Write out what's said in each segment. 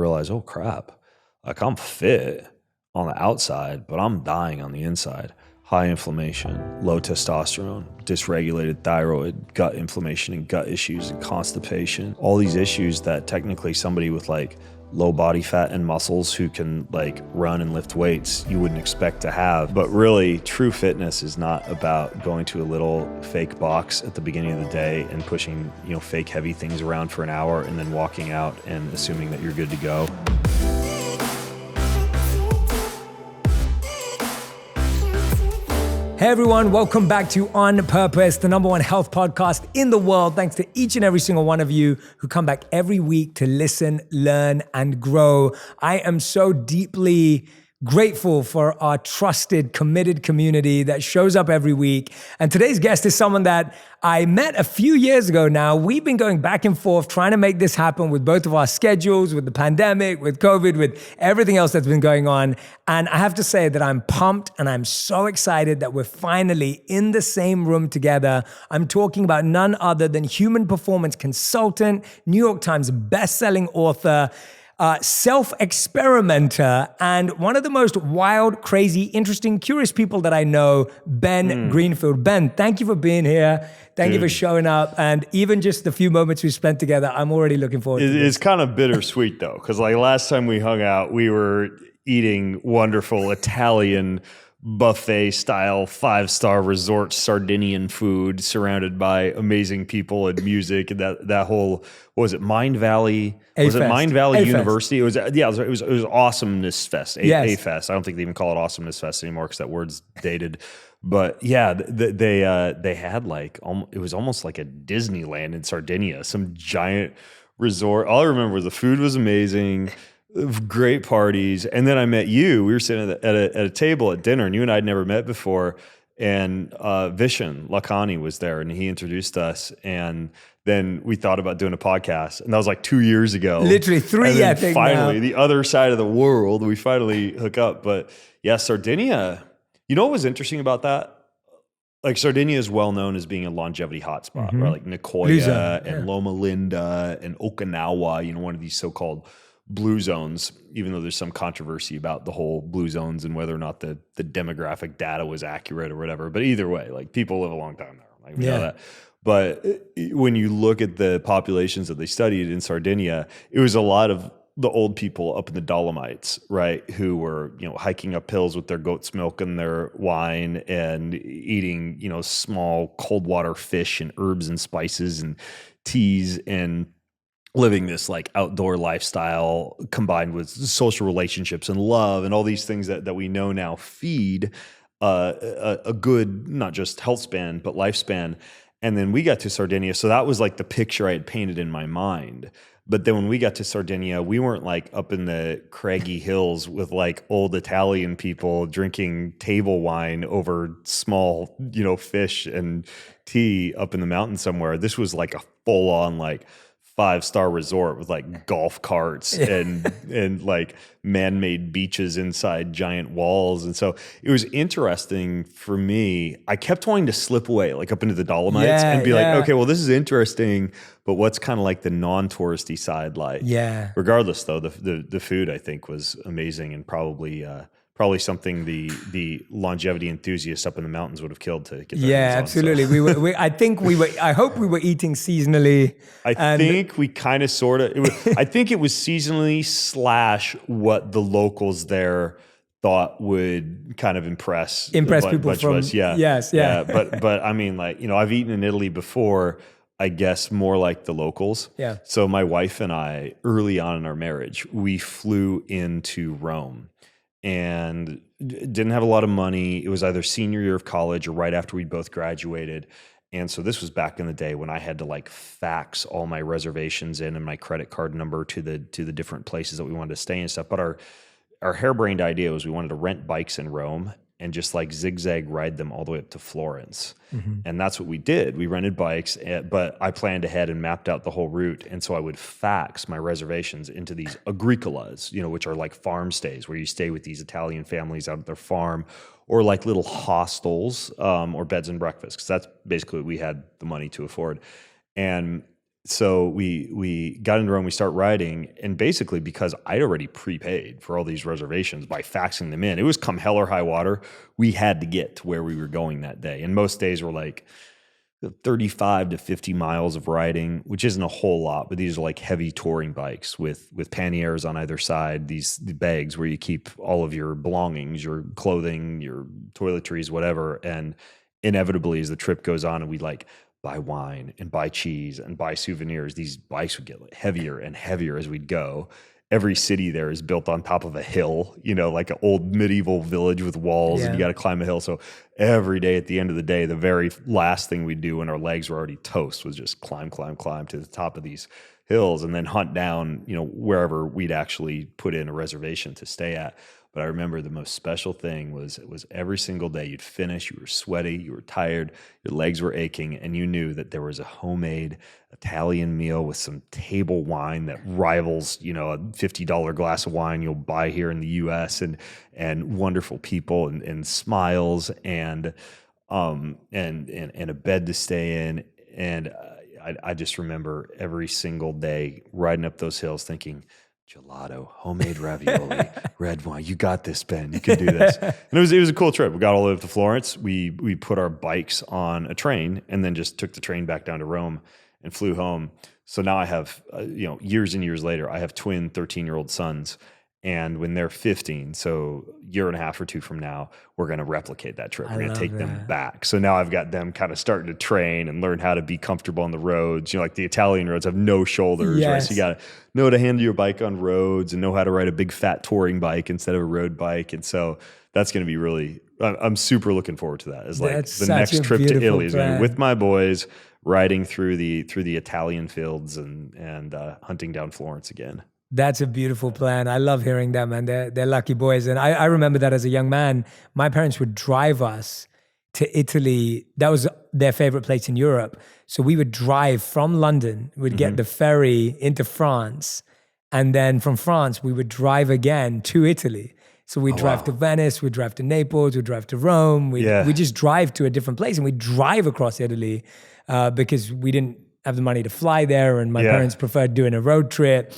realize, oh crap, like I'm fit on the outside, but I'm dying on the inside. High inflammation, low testosterone, dysregulated thyroid, gut inflammation and gut issues and constipation. All these issues that technically somebody with like low body fat and muscles who can like run and lift weights, you wouldn't expect to have. But really, true fitness is not about going to a little fake box at the beginning of the day and pushing, fake heavy things around for an hour and then walking out and assuming that you're good to go. Hey everyone, welcome back to On Purpose, the #1 health podcast in the world. Thanks to each and every single one of you who come back every week to listen, learn, and grow. I am so deeply grateful for our trusted, committed community that shows up every week. And today's guest is someone that I met a few years ago now. We've been going back and forth trying to make this happen with both of our schedules, with the pandemic, with COVID, with everything else that's been going on. And I have to say that I'm pumped and I'm so excited that we're finally in the same room together. I'm talking about none other than human performance consultant, New York Times bestselling author, self-experimenter, and one of the most wild, crazy, interesting, curious people that I know, Ben Greenfield. Ben, thank you for being here. Thank you for showing up. And even just the few moments we spent together, I'm already looking forward to this. It's kind of bittersweet though, because like last time we hung out, we were eating wonderful Italian buffet style 5-star resort Sardinian food surrounded by amazing people and music and that whole, what was it, Mind Valley? Was it Mind Valley University? It was Awesomeness Fest. A-Fest. I don't think they even call it Awesomeness Fest anymore because that word's dated. But yeah, they had like, it was almost like a Disneyland in Sardinia, some giant resort. All I remember was the food was amazing. Great parties. And then I met you. We were sitting at a table at dinner and you and I had never met before. And Vishen Lakhani was there and he introduced us. And then we thought about doing a podcast. And that was like 2 years ago. Literally 3, I think. Finally, the other side of the world, we finally hook up. But yeah, Sardinia, you know what was interesting about that? Like Sardinia is well known as being a longevity hotspot, right? Like Nicoya and Loma Linda and Okinawa, one of these so-called blue zones, even though there's some controversy about the whole blue zones and whether or not the demographic data was accurate or whatever. But either way, like people live a long time there. Like we know that. But when you look at the populations that they studied in Sardinia, it was a lot of the old people up in the Dolomites, right? Who were, hiking up hills with their goat's milk and their wine and eating, small cold water fish and herbs and spices and teas and living this like outdoor lifestyle combined with social relationships and love and all these things that we know now feed a good, not just health span, but lifespan. And then we got to Sardinia. So that was like the picture I had painted in my mind. But then when we got to Sardinia, we weren't like up in the craggy hills with like old Italian people drinking table wine over small, fish and tea up in the mountains somewhere. This was like a full on like 5-star resort with like golf carts and like man-made beaches inside giant walls. And so it was interesting for me. I kept wanting to slip away like up into the Dolomites and be like, okay, well, this is interesting, but what's kind of like the non-touristy side like? Yeah. Regardless though, the food I think was amazing and probably something the longevity enthusiasts up in the mountains would have killed to get their hands on. Absolutely. I hope we were eating seasonally. I think we kind of sort of, I think it was seasonally / what the locals there thought would kind of impress people from us. Yeah. But I mean, like, I've eaten in Italy before, I guess more like the locals. Yeah. So my wife and I, early on in our marriage, we flew into Rome. And didn't have a lot of money. It was either senior year of college or right after we'd both graduated. And so this was back in the day when I had to like fax all my reservations in and my credit card number to the different places that we wanted to stay and stuff. But our harebrained idea was we wanted to rent bikes in Rome and just like zigzag ride them all the way up to Florence. And that's what we did. We rented bikes, but I planned ahead and mapped out the whole route. And so I would fax my reservations into these agricolas, which are like farm stays where you stay with these Italian families out at their farm, or like little hostels or beds and breakfasts, because that's basically what we had the money to afford. And so we got into Rome, we start riding, and basically because I'd already prepaid for all these reservations by faxing them in, it was come hell or high water, we had to get to where we were going that day. And most days were like 35 to 50 miles of riding, which isn't a whole lot, but these are like heavy touring bikes with panniers on either side, the bags where you keep all of your belongings, your clothing, your toiletries, whatever. And inevitably, as the trip goes on and we like buy wine and buy cheese and buy souvenirs, these bikes would get like heavier and heavier as we'd go. Every city there is built on top of a hill, like an old medieval village with walls, and you got to climb a hill. So every day at the end of the day, the very last thing we'd do when our legs were already toast was just climb to the top of these hills and then hunt down, wherever we'd actually put in a reservation to stay at. But I remember the most special thing was every single day you'd finish, you were sweaty, you were tired, your legs were aching, and you knew that there was a homemade Italian meal with some table wine that rivals, a $50 glass of wine you'll buy here in the US, and wonderful people and smiles and a bed to stay in. And I just remember every single day riding up those hills thinking, gelato, homemade ravioli, red wine. You got this, Ben. You can do this. And it was a cool trip. We got all the way up to Florence. We put our bikes on a train and then just took the train back down to Rome and flew home. So now I have, years and years later, I have twin 13-year-old sons. And when they're 15, so a year and a half or two from now, we're going to replicate that trip. We're going to take them back. So now I've got them kind of starting to train and learn how to be comfortable on the roads. Like the Italian roads have no shoulders, right? So you got to know how to handle your bike on roads and know how to ride a big fat touring bike instead of a road bike. And so that's going to be really, I'm super looking forward to that. It's like the next trip to Italy is going to be with my boys, riding through the Italian fields and hunting down Florence again. That's a beautiful plan. I love hearing that, man. They're lucky boys. And I remember that as a young man, my parents would drive us to Italy. That was their favorite place in Europe. So we would drive from London, we'd get the ferry into France. And then from France, we would drive again to Italy. So we'd drive to Venice, we'd drive to Naples, we'd drive to Rome. We just drive to a different place and we'd drive across Italy because we didn't have the money to fly there. And my parents preferred doing a road trip.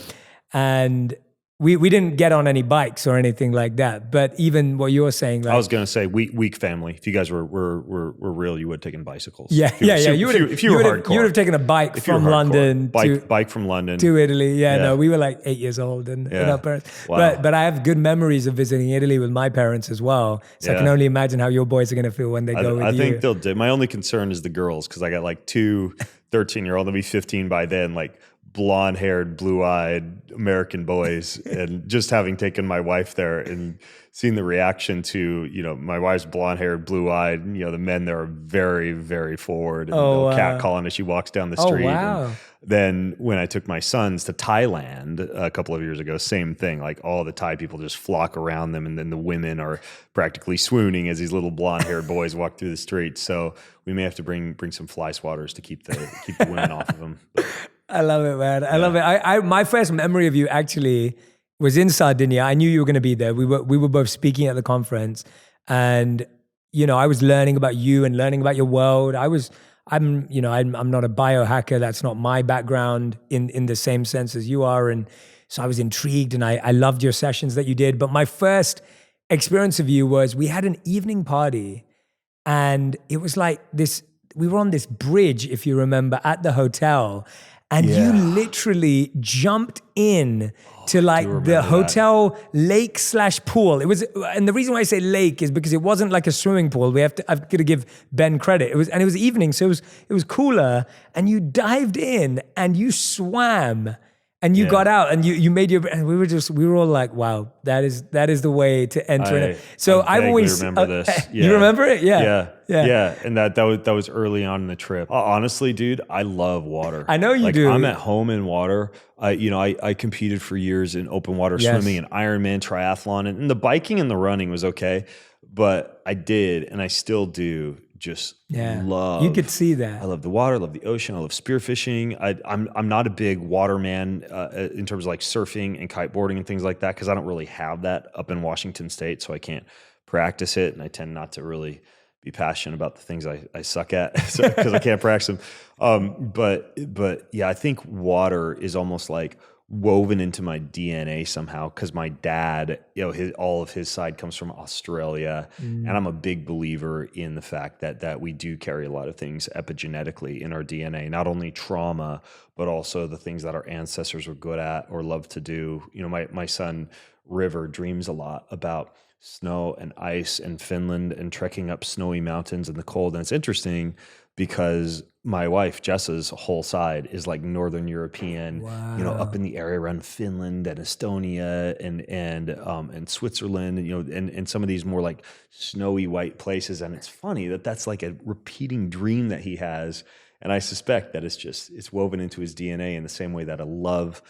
And we didn't get on any bikes or anything like that. But even what you were saying, like, I was going to say weak family. If you guys were real, you would have taken bicycles. Yeah. You would have taken a bike from London bike from London to Italy. No, we were like 8 years old, and our parents. Wow. But I have good memories of visiting Italy with my parents as well. So I can only imagine how your boys are going to feel when they go with you. I think they'll do. My only concern is the girls, because I got like two 13-year-old. They'll be 15 by then, like blonde-haired, blue-eyed American boys, and just having taken my wife there and seeing the reaction to, my wife's blonde-haired, blue-eyed, the men there are very, very forward, and they'll catcall as she walks down the street. And then when I took my sons to Thailand a couple of years ago, same thing. Like all the Thai people just flock around them, and then the women are practically swooning as these little blonde-haired boys walk through the streets. So we may have to bring some fly swatters to keep the women off of them. But, I love it, man. I love it. My first memory of you actually was in Sardinia. I knew you were going to be there. We were both speaking at the conference, and I was learning about you and learning about your world. I'm not a biohacker. That's not my background in the same sense as you are, and so I was intrigued, and I loved your sessions that you did. But my first experience of you was we had an evening party, and it was like this. We were on this bridge, if you remember, at the hotel. And you literally jumped in to like the hotel lake / pool. It was, and the reason why I say lake is because it wasn't like a swimming pool. I've got to give Ben credit. It was evening, so it was cooler. And you dived in and you swam. And you got out and you made and we were all like, wow, that is the way to enter it. So I've always remember this. You remember it? Yeah. And that was early on in the trip. Honestly, dude, I love water. I know you do. I'm at home in water. I competed for years in open water swimming and Ironman triathlon, and the biking and the running was okay, but I did, and I still do, just love. You could see that. I love the water, I love the ocean, I love spearfishing. I'm not a big water man in terms of like surfing and kiteboarding and things like that, because I don't really have that up in Washington State, so I can't practice it, and I tend not to really be passionate about the things I suck at because I can't practice them. But yeah, I think water is almost like woven into my DNA somehow because my dad, all of his side comes from Australia, and I'm a big believer in the fact that we do carry a lot of things epigenetically in our DNA, not only trauma, but also the things that our ancestors were good at or loved to do. My son River dreams a lot about snow and ice and Finland and trekking up snowy mountains in the cold. And it's interesting because my wife Jessa's whole side is like Northern European, up in the area around Finland and Estonia and Switzerland, and some of these more like snowy white places. And it's funny that that's like a repeating dream that he has. And I suspect that it's woven into his DNA in the same way that a love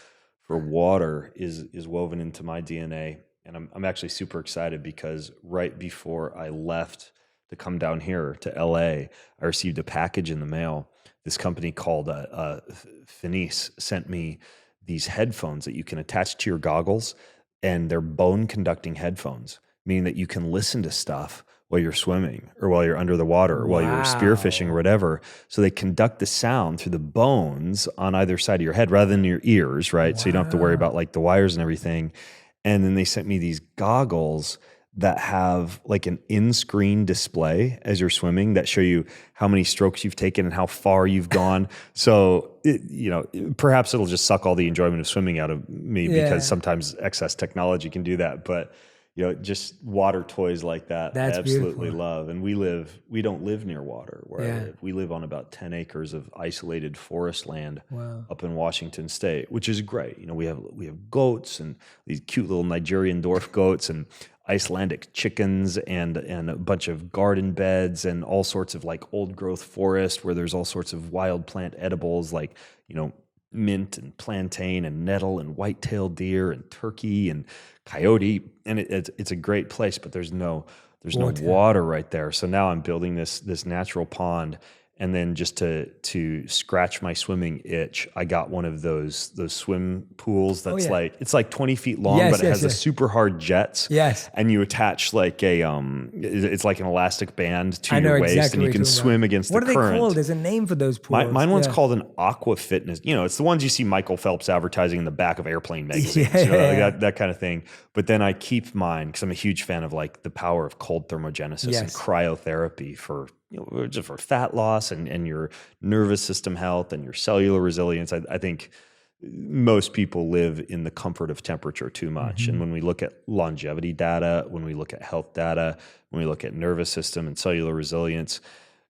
for water is woven into my DNA. And I'm actually super excited because right before I left to come down here to LA, I received a package in the mail. This company called Finis sent me these headphones that you can attach to your goggles, and they're bone conducting headphones, meaning that you can listen to stuff while you're swimming or while you're under the water or while you're spearfishing or whatever. So they conduct the sound through the bones on either side of your head rather than your ears, right? So you don't have to worry about like the wires and everything. And then they sent me these goggles that have like an in-screen display as you're swimming that show you how many strokes you've taken and how far you've gone. So, perhaps it'll just suck all the enjoyment of swimming out of me because sometimes excess technology can do that. But, just water toys like that, I absolutely love. And we don't live near water where I live. We live on about 10 acres of isolated forest land up in Washington State, which is great. We have goats and these cute little Nigerian dwarf goats and Icelandic chickens and a bunch of garden beds and all sorts of like old growth forest where there's all sorts of wild plant edibles like, mint and plantain and nettle and white-tailed deer and turkey and coyote. And it's a great place, but there's no water right there. So now I'm building this natural pond. And then just to scratch my swimming itch, I got one of those swim pools that's it's like 20 feet long, but it has the super hard jets. Yes. And you attach like it's like an elastic band to your waist, and you can swim against the current. What are they called? There's a name for those pools. Mine one's called an aqua fitness. It's the ones you see Michael Phelps advertising in the back of airplane magazines, like that kind of thing. But then I keep mine because I'm a huge fan of like the power of cold thermogenesis and cryotherapy for just for fat loss and your nervous system health and your cellular resilience. I think most people live in the comfort of temperature too much. And when we look at longevity data, when we look at health data, when we look at nervous system and cellular resilience,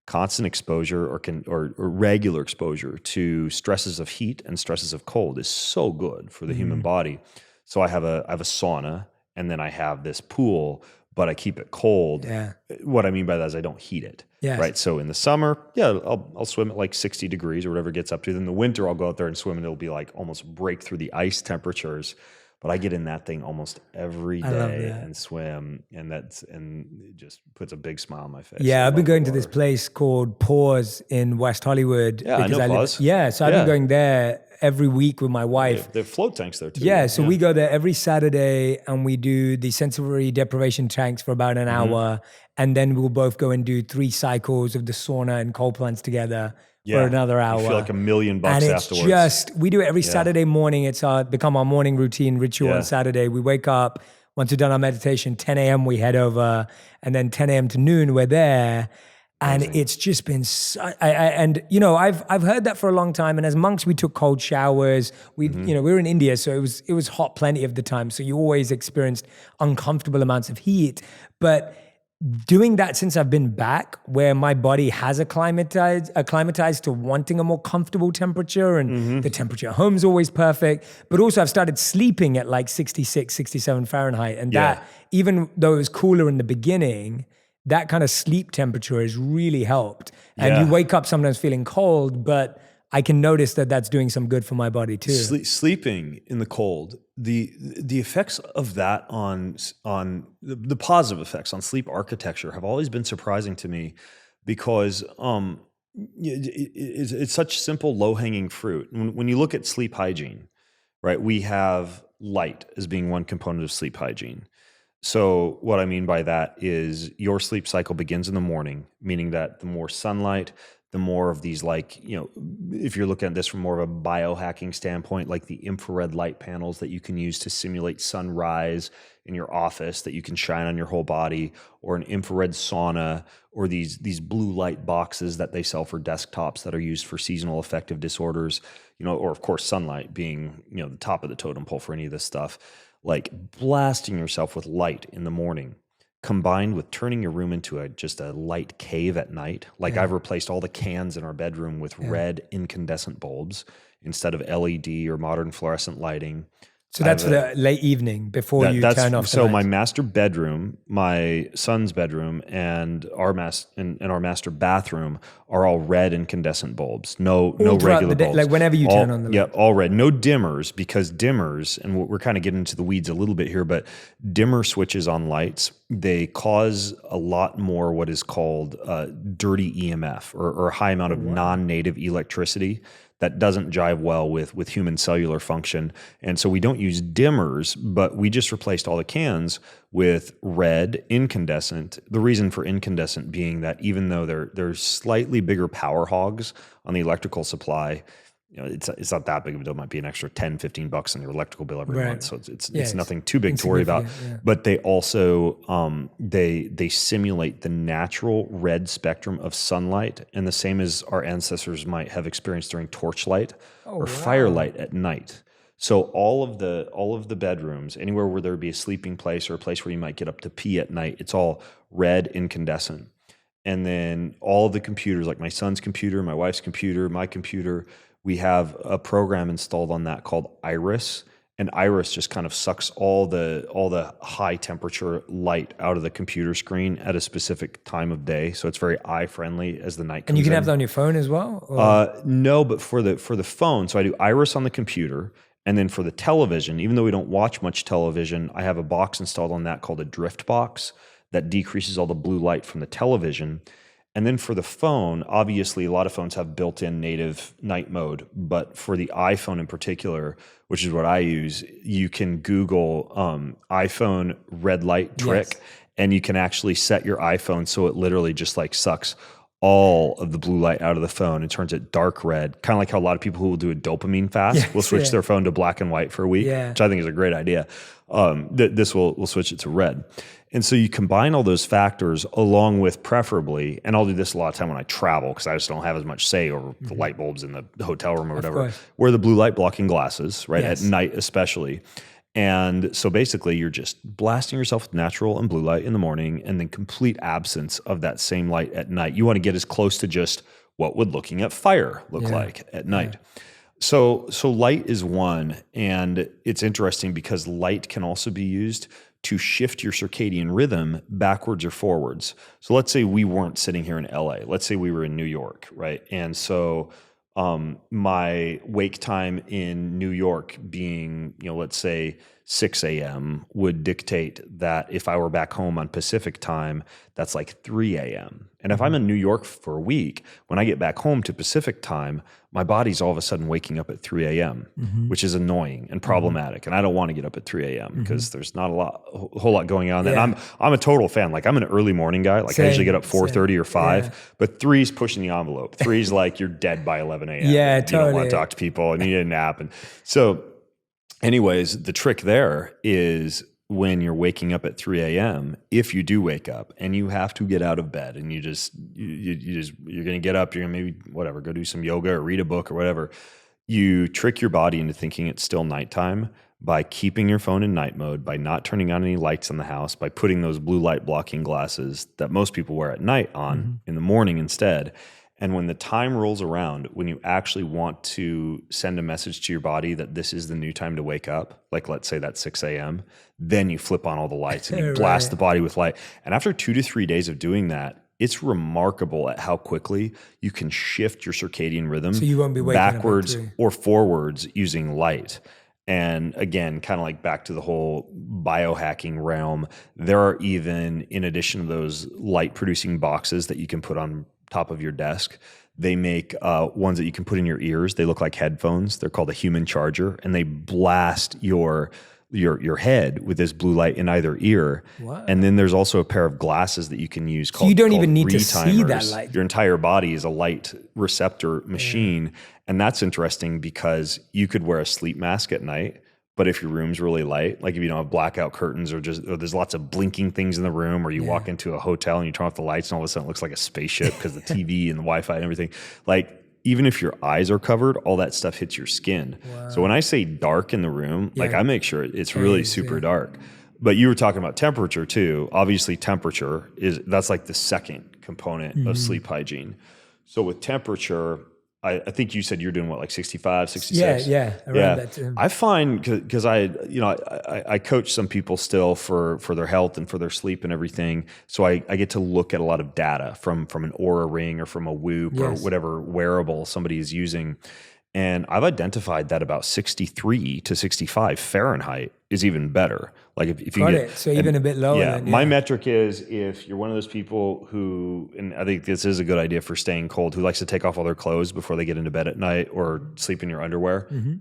constant exposure or regular exposure to stresses of heat and stresses of cold is so good for the human body. So I have a sauna, and then I have this pool, but I keep it cold. Yeah. What I mean by that is I don't heat it. Yes. Right. So in the summer, I'll swim at like 60 degrees or whatever it gets up to. Then in the winter, I'll go out there and swim, and it'll be like almost break through the ice temperatures. But I get in that thing almost every day and swim, and it just puts a big smile on my face. Yeah, I've been going to this place called Pause in West Hollywood. Yeah, I know Pause. So I've been going there every week with my wife. They have float tanks there too. Yeah, so we go there every Saturday, and we do the sensory deprivation tanks for about an hour, and then we'll both go and do 3 cycles of the sauna and cold plunge together. For another hour. You feel like $1 million and it's afterwards. We do it every Saturday morning. It's become our morning routine ritual on Saturday. We wake up, once we've done our meditation, 10 a.m. we head over, and then 10 a.m. to noon we're there. And it's just been, I've heard that for a long time. And as monks, we took cold showers. We were in India, so it was hot plenty of the time. So you always experienced uncomfortable amounts of heat. But doing that since I've been back, where my body has acclimatized to wanting a more comfortable temperature, and the temperature at home is always perfect. But also I've started sleeping at like 66, 67 Fahrenheit. And that, even though it was cooler in the beginning, that kind of sleep temperature has really helped. And you wake up sometimes feeling cold, but I can notice that that's doing some good for my body too. Sleeping in the cold, the effects of that on the positive effects on sleep architecture have always been surprising to me, because it's such simple, low-hanging fruit. When you look at sleep hygiene, right, we have light as being one component of sleep hygiene. So what I mean by that is your sleep cycle begins in the morning, meaning that the more sunlight, the more of these, like, if you're looking at this from more of a biohacking standpoint, like the infrared light panels that you can use to simulate sunrise in your office that you can shine on your whole body, or an infrared sauna, or these blue light boxes that they sell for desktops that are used for seasonal affective disorders, or of course sunlight being, the top of the totem pole for any of this stuff. Like blasting yourself with light in the morning, combined with turning your room into just a light cave at night. Like I've replaced all the cans in our bedroom with red incandescent bulbs instead of LED or modern fluorescent lighting. So that's for the late evening before you turn off the So lights. my master bedroom, my son's bedroom, and our master bathroom are all red incandescent bulbs. No regular bulbs. Like whenever you turn on the light. Yeah, all red. No dimmers, because dimmers, and we're kind of getting into the weeds a little bit here, but dimmer switches on lights, they cause a lot more what is called dirty EMF, or a high amount of non-native electricity that doesn't jive well with human cellular function. And so we don't use dimmers, but we just replaced all the cans with red incandescent. The reason for incandescent being that even though they're slightly bigger power hogs on the electrical supply, it's not that big of a deal. It might be an extra $10-15 on your electrical bill every month. So it's nothing too big to worry about. Yeah. But they also they simulate the natural red spectrum of sunlight, and the same as our ancestors might have experienced during torchlight or firelight at night. So all of the bedrooms, anywhere where there would be a sleeping place or a place where you might get up to pee at night, it's all red incandescent. And then all of the computers, like my son's computer, my wife's computer, my computer, we have a program installed on that called Iris, and Iris just kind of sucks all the high temperature light out of the computer screen at a specific time of day. So it's very eye friendly as the night comes in. And you can have that on your phone as well? No, but for the phone, so I do Iris on the computer, and then for the television, even though we don't watch much television, I have a box installed on that called a drift box that decreases all the blue light from the television. And then for the phone, obviously a lot of phones have built-in native night mode, but for the iPhone in particular, which is what I use, you can Google iPhone red light trick, and you can actually set your iPhone so it literally just like sucks all of the blue light out of the phone and turns it dark red, kind of like how a lot of people who will do a dopamine fast will switch their phone to black and white for a week, which I think is a great idea. This will switch it to red. And so you combine all those factors along with, preferably, and I'll do this a lot of time when I travel because I just don't have as much say over the light bulbs in the hotel room or whatever, wear the blue light blocking glasses, right? At night especially. And so basically you're just blasting yourself with natural and blue light in the morning, and then complete absence of that same light at night. You want to get as close to just what would looking at fire look like at night. So light is one, and it's interesting because light can also be used to shift your circadian rhythm backwards or forwards. So let's say we weren't sitting here in LA. Let's say we were in New York, right? And so my wake time in New York being, let's say 6 a.m. would dictate that if I were back home on Pacific time, that's like 3 a.m. And if I'm in New York for a week, when I get back home to Pacific time, my body's all of a sudden waking up at 3 a.m., which is annoying and problematic. And I don't want to get up at 3 a.m. because there's not a whole lot going on. And I'm a total fan. Like I'm an early morning guy. Like I usually get up 4:30 or 5, but 3's pushing the envelope. 3's like you're dead by 11 a.m. Yeah, totally. You don't want to talk to people and you need a nap. And so anyways, the trick there is when you're waking up at 3 a.m., if you do wake up and you have to get out of bed and you're going to get up, you're going to maybe whatever, go do some yoga or read a book or whatever, you trick your body into thinking it's still nighttime by keeping your phone in night mode, by not turning on any lights in the house, by putting those blue light blocking glasses that most people wear at night on in the morning instead. And when the time rolls around, when you actually want to send a message to your body that this is the new time to wake up, like let's say that's 6 a.m., then you flip on all the lights and you blast the body with light. And after 2 to 3 days of doing that, it's remarkable at how quickly you can shift your circadian rhythm so you won't be waking backwards up at 3. or forwards using light. And again, kind of like back to the whole biohacking realm, there are even, in addition to those light producing boxes that you can put on top of your desk, they make ones that you can put in your ears. They look like headphones. They're called a human charger, and they blast your your head with this blue light in either ear. Wow. And then there's also a pair of glasses that you can use called you don't called even need to see that retimers. light. Your entire body is a light receptor machine. And that's interesting because you could wear a sleep mask at night, but if your room's really light, like if you don't have blackout curtains or there's lots of blinking things in the room, or you walk into a hotel and you turn off the lights and all of a sudden it looks like a spaceship because the TV and the Wi-Fi and everything, like even if your eyes are covered, all that stuff hits your skin. Wow. So when I say dark in the room, like I make sure it's really super dark. But you were talking about temperature too. Obviously temperature that's like the second component of sleep hygiene. So with temperature, I think you said you're doing what, like 65, 66? Yeah, around that too. I find, because I coach some people still for their health and for their sleep and everything. So I get to look at a lot of data from an Oura Ring or from a Whoop or whatever wearable somebody is using. And I've identified that about 63 to 65 Fahrenheit is even better. Like if you get so even a bit lower. Yeah, my metric is if you're one of those people who, and I think this is a good idea for staying cold, who likes to take off all their clothes before they get into bed at night or sleep in your underwear. Mm-hmm.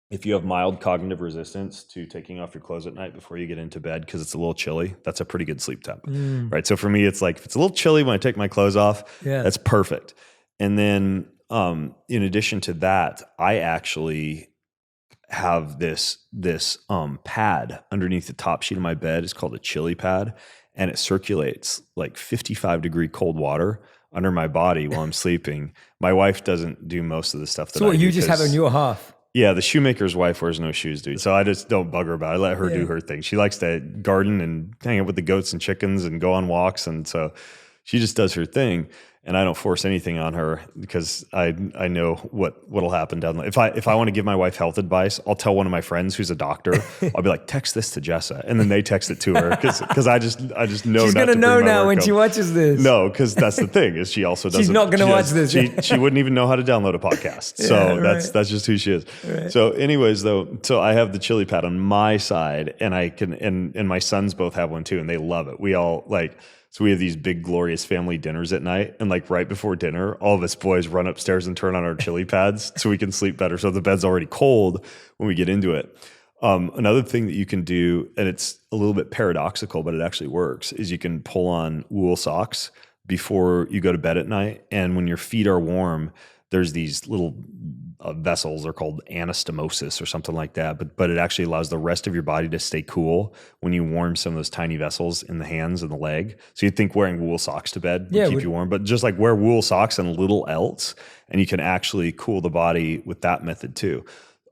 If you have mild cognitive resistance to taking off your clothes at night before you get into bed because it's a little chilly, that's a pretty good sleep temp, right? So for me, it's like if it's a little chilly when I take my clothes off, that's perfect. And then in addition to that, I actually have this pad underneath the top sheet of my bed. It's called a chili pad, and it circulates like 55-degree cold water under my body while I'm sleeping. My wife doesn't do most of the stuff that I do. So you just have on your half? Yeah, the shoemaker's wife wears no shoes, dude. So I just don't bug her about it. I let her do her thing. She likes to garden and hang out with the goats and chickens and go on walks, and so she just does her thing. And I don't force anything on her because I know what'll happen down the line. If I want to give my wife health advice, I'll tell one of my friends who's a doctor. I'll be like, text this to Jessa, and then they text it to her because I just know. She's gonna know now when she watches this. No, because that's the thing is she also doesn't. She's not gonna watch this. She wouldn't even know how to download a podcast. So that's just who she is. Right. So anyways, though, so I have the chili pad on my side, and I can and my sons both have one too, and they love it. We all like. So we have these big, glorious family dinners at night. And like right before dinner, all of us boys run upstairs and turn on our chili pads so we can sleep better. So the bed's already cold when we get into it. Another thing that you can do, and it's a little bit paradoxical, but it actually works, is you can pull on wool socks before you go to bed at night. And when your feet are warm, there's these little vessels are called anastomosis or something like that, but it actually allows the rest of your body to stay cool when you warm some of those tiny vessels in the hands and the leg. So you'd think wearing wool socks to bed would keep you warm, but just like wear wool socks and little else, and you can actually cool the body with that method too.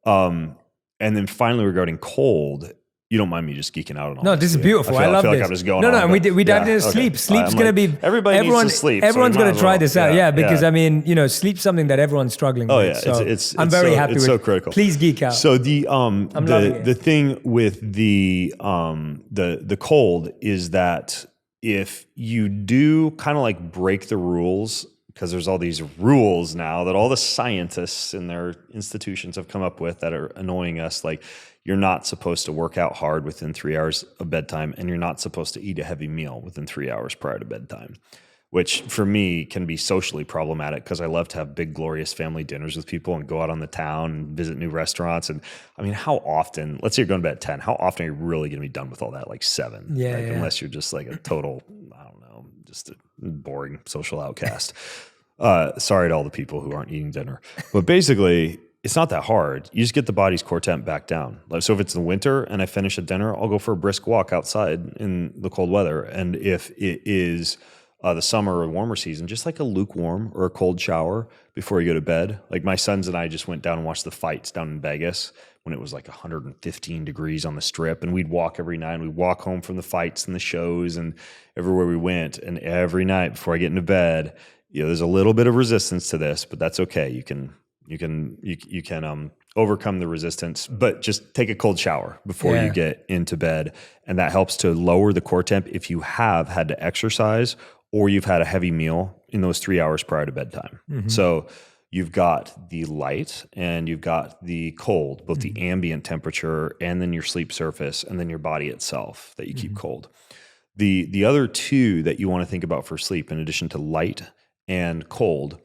And then finally regarding cold, you don't mind me just geeking out on all No, this is beautiful. I love this. Like I'm just going no, on, we dived into sleep. Sleep's going to be... Everybody needs to sleep. Everyone's going to try this out. Yeah, because I mean, sleep's something that everyone's struggling with. Yeah, so I'm very happy with it. It's so critical. Please geek out. So the thing with the cold is that if you do kind of like break the rules, because there's all these rules now that all the scientists in their institutions have come up with that are annoying us, like you're not supposed to work out hard within 3 hours of bedtime, and you're not supposed to eat a heavy meal within 3 hours prior to bedtime, which for me can be socially problematic because I love to have big, glorious family dinners with people and go out on the town and visit new restaurants. And I mean, how often, let's say you're going to bed at 10, how often are you really going to be done with all that? Like 7, unless you're just like a total, I don't know, just a boring social outcast. Sorry to all the people who aren't eating dinner, but basically it's not that hard. You just get the body's core temp back down. So if it's the winter and I finish at dinner, I'll go for a brisk walk outside in the cold weather. And if it is the summer or warmer season, just like a lukewarm or a cold shower before you go to bed. Like my sons and I just went down and watched the fights down in Vegas when it was like 115 degrees on the strip, and we'd walk every night. We'd walk home from the fights and the shows and everywhere we went. And every night before I get into bed, there's a little bit of resistance to this, but that's okay. You can overcome the resistance, but just take a cold shower before you get into bed. And that helps to lower the core temp if you have had to exercise or you've had a heavy meal in those 3 hours prior to bedtime. Mm-hmm. So you've got the light and you've got the cold, both the ambient temperature and then your sleep surface and then your body itself that you keep cold. The other two that you want to think about for sleep, in addition to light and cold,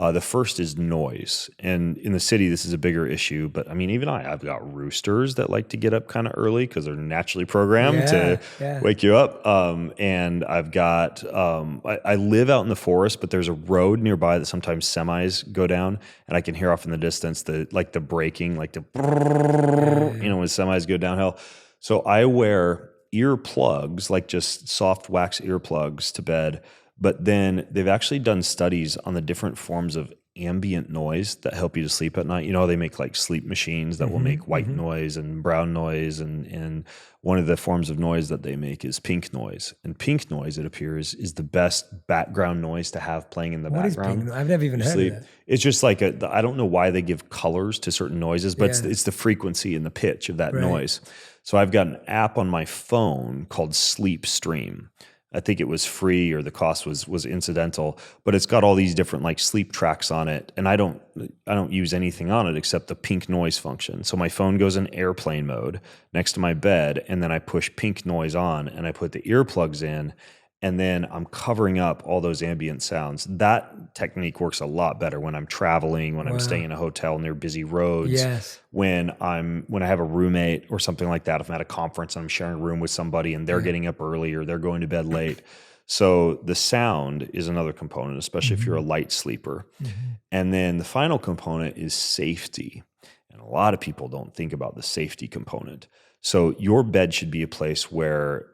The first is noise. And in the city, this is a bigger issue. But I mean, even I've got roosters that like to get up kind of early because they're naturally programmed to wake you up. And I've got, I live out in the forest, but there's a road nearby that sometimes semis go down, and I can hear off in the distance the braking, like the, when semis go downhill. So I wear earplugs, like just soft wax earplugs to bed. But then they've actually done studies on the different forms of ambient noise that help you to sleep at night. You know, they make like sleep machines that will make white noise and brown noise. And one of the forms of noise that they make is pink noise. And pink noise, it appears, is the best background noise to have playing in the background. What is pink? I've never even heard of that. It's just like I don't know why they give colors to certain noises, but it's the frequency and the pitch of that noise. So I've got an app on my phone called Sleep Stream. I think it was free, or the cost was incidental, but it's got all these different like sleep tracks on it. And I don't use anything on it except the pink noise function. So my phone goes in airplane mode next to my bed, and then I push pink noise on and I put the earplugs in, and then I'm covering up all those ambient sounds. That technique works a lot better when I'm traveling, when I'm staying in a hotel near busy roads, when I have a roommate or something like that. If I'm at a conference and I'm sharing a room with somebody and they're getting up early or they're going to bed late. So the sound is another component, especially if you're a light sleeper. And then the final component is safety. And a lot of people don't think about the safety component. So your bed should be a place where,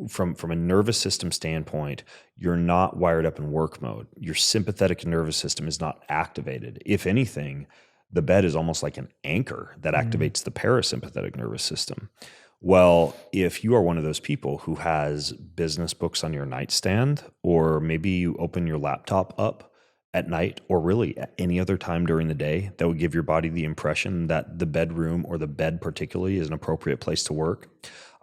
from a nervous system standpoint, you're not wired up in work mode. Your sympathetic nervous system is not activated. If anything, the bed is almost like an anchor that activates the parasympathetic nervous system. Well, if you are one of those people who has business books on your nightstand, or maybe you open your laptop up at night, or really at any other time during the day, that would give your body the impression that the bedroom, or the bed particularly, is an appropriate place to work.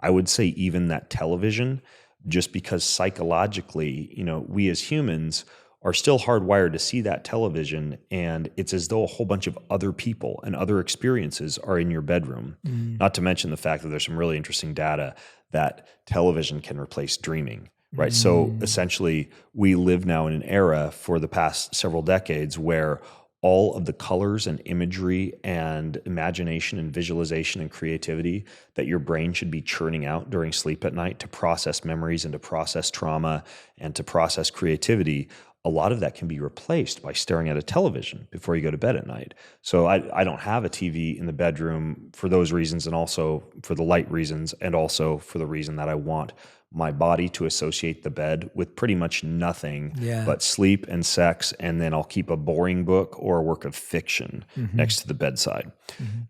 I would say even that television, just because psychologically, we as humans are still hardwired to see that television, and it's as though a whole bunch of other people and other experiences are in your bedroom. Not to mention the fact that there's some really interesting data that television can replace dreaming, right? So essentially, we live now in an era for the past several decades where all of the colors and imagery and imagination and visualization and creativity that your brain should be churning out during sleep at night to process memories and to process trauma and to process creativity, a lot of that can be replaced by staring at a television before you go to bed at night. So I don't have a TV in the bedroom for those reasons, and also for the light reasons, and also for the reason that I want my body to associate the bed with pretty much nothing but sleep and sex, and then I'll keep a boring book or a work of fiction next to the bedside.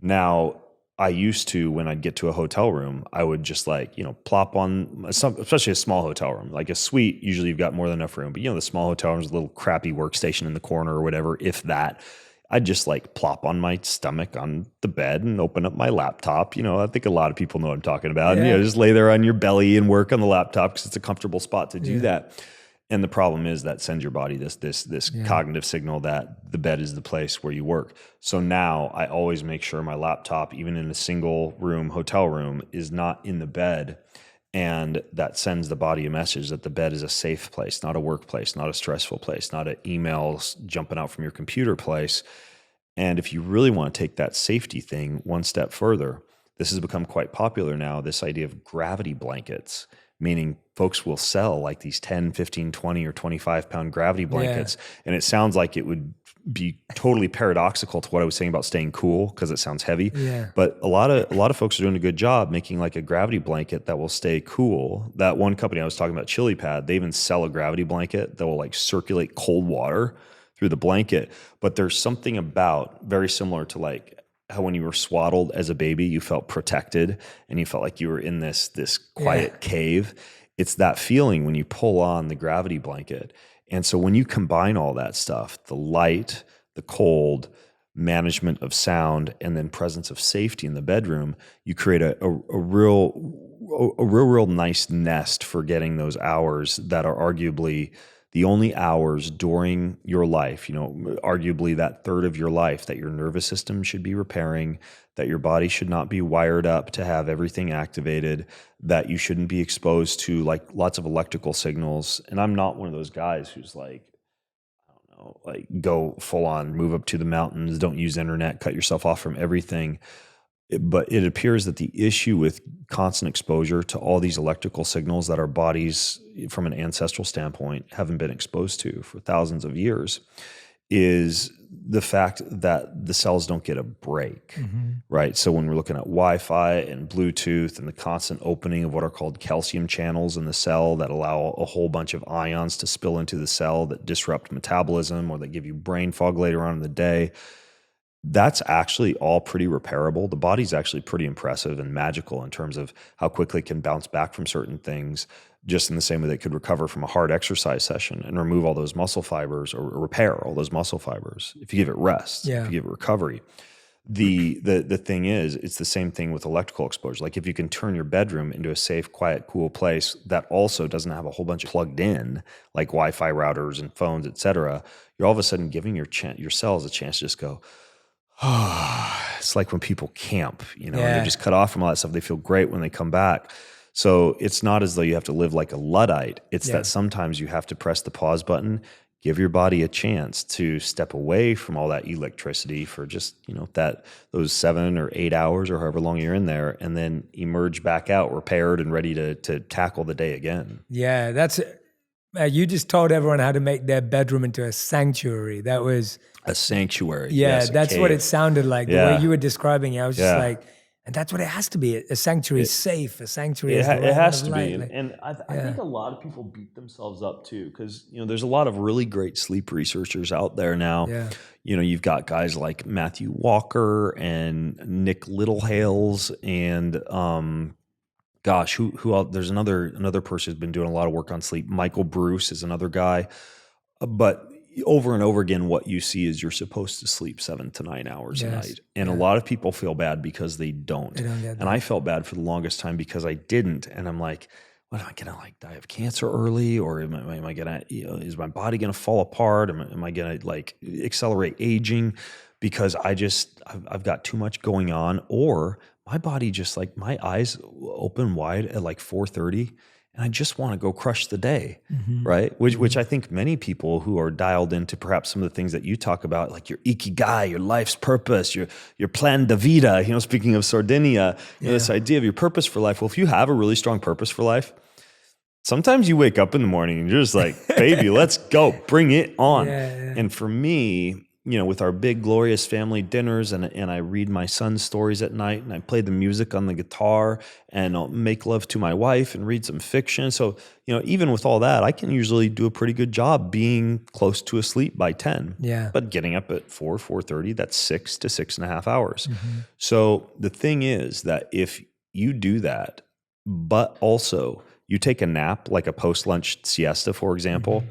Now, I used to, when I'd get to a hotel room, I would just plop on, especially a small hotel room, like a suite. Usually you've got more than enough room, but the small hotel rooms, a little crappy workstation in the corner or whatever, if that. I'd just plop on my stomach on the bed and open up my laptop. I think a lot of people know what I'm talking about. And, just lay there on your belly and work on the laptop because it's a comfortable spot to do that. And the problem is that sends your body this cognitive signal that the bed is the place where you work. So now I always make sure my laptop, even in a single room hotel room, is not in the bed. And that sends the body a message that the bed is a safe place, not a workplace, not a stressful place, not an emails jumping out from your computer place. And if you really want to take that safety thing one step further, this has become quite popular now, this idea of gravity blankets, meaning folks will sell like these 10, 15, 20, or 25-pound gravity blankets. And it sounds like it would be totally paradoxical to what I was saying about staying cool, because it sounds heavy. But a lot of folks are doing a good job making like a gravity blanket that will stay cool. That one company I was talking about, Chili Pad, they even sell a gravity blanket that will circulate cold water through the blanket. But there's something about, very similar to how when you were swaddled as a baby, you felt protected and you felt like you were in this quiet cave. It's that feeling when you pull on the gravity blanket. And so when you combine all that stuff, the light, the cold, management of sound, and then presence of safety in the bedroom, you create a real nice nest for getting those hours that are arguably the only hours during your life, arguably that third of your life that your nervous system should be repairing, that your body should not be wired up to have everything activated, that you shouldn't be exposed to lots of electrical signals. And I'm not one of those guys who's like go full on, move up to the mountains, don't use internet, cut yourself off from everything. But it appears that the issue with constant exposure to all these electrical signals that our bodies, from an ancestral standpoint, haven't been exposed to for thousands of years is the fact that the cells don't get a break, right? So when we're looking at Wi-Fi and Bluetooth and the constant opening of what are called calcium channels in the cell that allow a whole bunch of ions to spill into the cell that disrupt metabolism or that give you brain fog later on in the day, that's actually all pretty repairable. The body's actually pretty impressive and magical in terms of how quickly it can bounce back from certain things, just in the same way that it could recover from a hard exercise session and remove all those muscle fibers or repair all those muscle fibers if you give it rest, if you give it recovery. The thing is, it's the same thing with electrical exposure. Like if you can turn your bedroom into a safe, quiet, cool place that also doesn't have a whole bunch of plugged in, like Wi-Fi routers and phones, et cetera, you're all of a sudden giving your cells a chance to just go, it's like when people camp, and they're just cut off from all that stuff. They feel great when they come back. So it's not as though you have to live like a Luddite. It's that sometimes you have to press the pause button, give your body a chance to step away from all that electricity for just, those 7 or 8 hours or however long you're in there, and then emerge back out repaired and ready to tackle the day again. Yeah, that's you just told everyone how to make their bedroom into a sanctuary. That was a sanctuary. Yeah, yes, that's what it sounded like. The way you were describing it, I was just like, and that's what it has to be. A sanctuary is safe. A sanctuary is it has to light. be. And I think a lot of people beat themselves up too, because there's a lot of really great sleep researchers out there now. Yeah. You've got guys like Matthew Walker and Nick Littlehales and who else? There's another person who's been doing a lot of work on sleep. Michael Bruce is another guy. But over and over again, what you see is you're supposed to sleep 7 to 9 hours a night. And a lot of people feel bad because they don't. They don't get that. And I felt bad for the longest time because I didn't. And I'm like, what am I going to die of cancer early? Or am I going to, is my body going to fall apart? Am I going to accelerate aging? Because I've got too much going on, or my body just my eyes open wide at 4:30. And I just want to go crush the day, right? Which I think many people who are dialed into perhaps some of the things that you talk about, like your ikigai, your life's purpose, your plan de vida, speaking of Sardinia, this idea of your purpose for life. Well, if you have a really strong purpose for life, sometimes you wake up in the morning and you're just like, baby, let's go, bring it on. And for me, with our big, glorious family dinners, and I read my son's stories at night, and I play the music on the guitar, and I'll make love to my wife and read some fiction. So, even with all that, I can usually do a pretty good job being close to asleep by 10. Yeah. But getting up at 4:30, that's 6 to 6.5 hours. So the thing is that if you do that, but also you take a nap, like a post-lunch siesta, for example,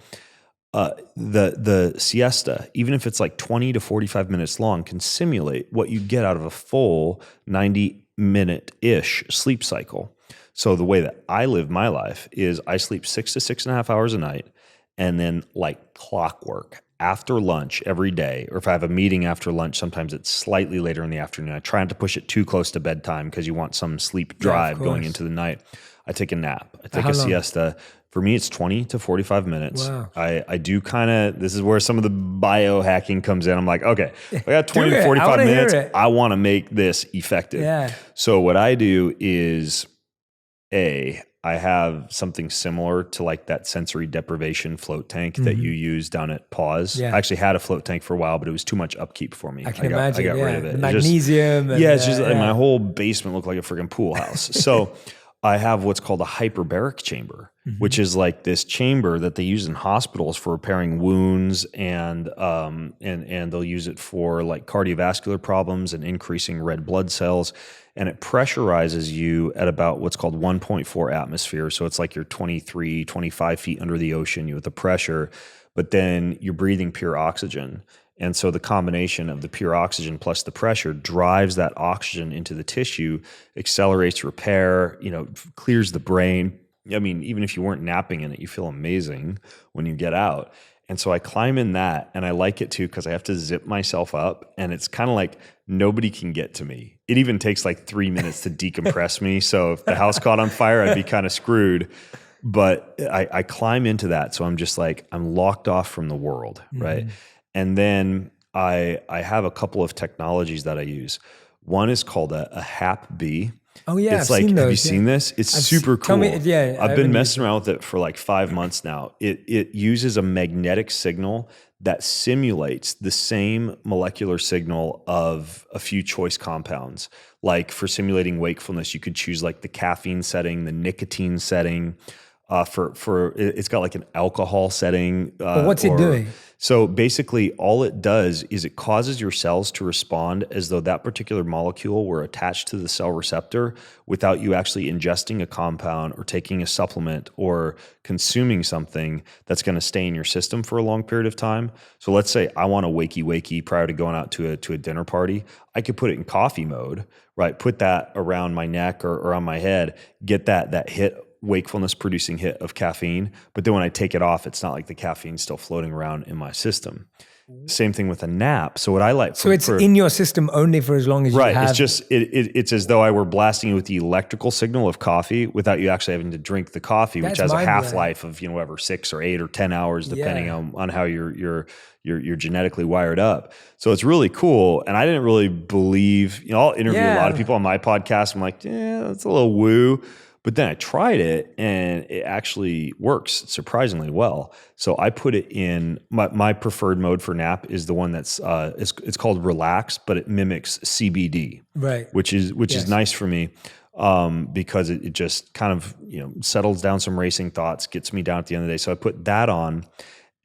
the siesta, even if it's 20 to 45 minutes long, can simulate what you get out of a full 90-minute-ish sleep cycle. So the way that I live my life is I sleep 6 to 6.5 hours a night, and then clockwork after lunch every day, or if I have a meeting after lunch, sometimes it's slightly later in the afternoon. I try not to push it too close to bedtime because you want some sleep drive going into the night. I take a nap. I take a siesta. For me, it's 20 to 45 minutes. Wow. I do this is where some of the biohacking comes in. I'm like, okay, I got 20 to 45 minutes. I want to make this effective. Yeah. So what I do is, I have something similar to that sensory deprivation float tank that you use down at Pause. Yeah. I actually had a float tank for a while, but it was too much upkeep for me. I can imagine. I got rid of it. The magnesium. It's just my whole basement looked like a freaking pool house. So I have what's called a hyperbaric chamber, which is this chamber that they use in hospitals for repairing wounds, and they'll use it for cardiovascular problems and increasing red blood cells. And it pressurizes you at about what's called 1.4 atmosphere. So it's you're 23, 25 feet under the ocean with the pressure, but then you're breathing pure oxygen. And so the combination of the pure oxygen plus the pressure drives that oxygen into the tissue, accelerates repair, clears the brain. I mean, even if you weren't napping in it, you feel amazing when you get out. And so I climb in that, and I like it too because I have to zip myself up, and it's kind of nobody can get to me. It even takes 3 minutes to decompress me. So if the house caught on fire, I'd be kind of screwed. but I climb into that. So I'm just like, I'm locked off from the world, right? And then I have a couple of technologies that I use. One is called a HAP-B. Oh yeah, it's I've like, seen those, have you seen this? It's super cool. I've been messing around with it for like 5 months now. It uses a magnetic signal that simulates the same molecular signal of a few choice compounds. Like for simulating wakefulness, you could choose like the caffeine setting, the nicotine setting. It's got like an alcohol setting. But what's it doing? So basically all it does is it causes your cells to respond as though that particular molecule were attached to the cell receptor without you actually ingesting a compound or taking a supplement or consuming something that's going to stay in your system for a long period of time. So let's say I want a wakey prior to going out to a dinner party. I could put it in coffee mode, right? Put that around my neck or on my head, get that hit, wakefulness producing hit of caffeine. But then when I take it off, it's not like the caffeine's still floating around in my system. Same thing with a nap. So what I like, so it's in your system only for as long as you have. Right. It's just, it's as though I were blasting you with the electrical signal of coffee without you actually having to drink the coffee, which has a half-life of, whatever, 6 or 8 or 10 hours, depending on how you're genetically wired up. So it's really cool. And I didn't really believe, I'll interview a lot of people on my podcast. I'm like, that's a little woo. But then I tried it and it actually works surprisingly well. So I put it in my preferred mode for nap is the one that's it's called relax, but it mimics CBD, right? Which is nice for me because it just kind of settles down some racing thoughts, gets me down at the end of the day. So I put that on,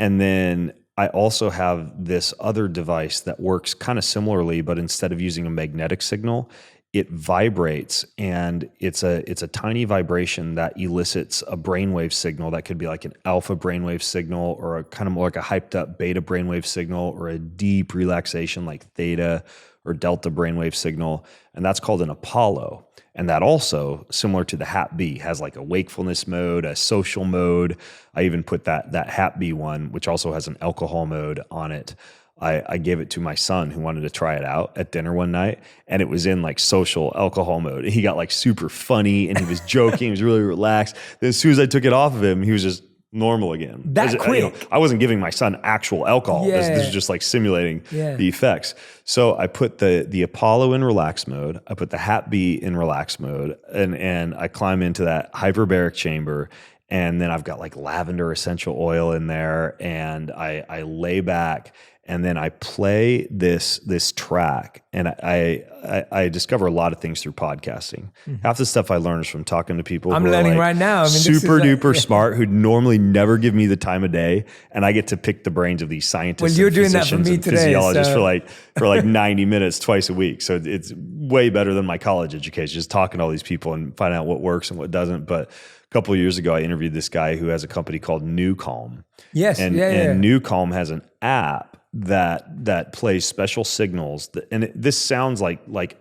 and then I also have this other device that works kind of similarly, but instead of using a magnetic signal, it vibrates, and it's a tiny vibration that elicits a brainwave signal that could be like an alpha brainwave signal or a kind of more like a hyped up beta brainwave signal or a deep relaxation like theta or delta brainwave signal. And that's called an Apollo. And that also, similar to the HAP-B, has like a wakefulness mode, a social mode. I even put that HAP-B one, which also has an alcohol mode on it. I gave it to my son who wanted to try it out at dinner one night, and it was in like social alcohol mode. He got like super funny and he was joking. He was really relaxed. Then as soon as I took it off of him, he was just normal again. That quick. I wasn't giving my son actual alcohol. This was just like simulating the effects. So I put the Apollo in relax mode. I put the HAP-B in relax mode, and I climb into that hyperbaric chamber. And then I've got like lavender essential oil in there, and I lay back. And then I play this track, and I discover a lot of things through podcasting. Half the stuff I learn is from talking to people I'm who learning are like right now. I mean, super duper smart, who normally never give me the time of day, and I get to pick the brains of these scientists. Well, you're and doing that for physicians me and today, physiologists so. for like 90 minutes twice a week. So it's way better than my college education, just talking to all these people and finding out what works and what doesn't. But a couple of years ago, I interviewed this guy who has a company called New Calm. Yes, and New Calm has an app that plays special signals this sounds like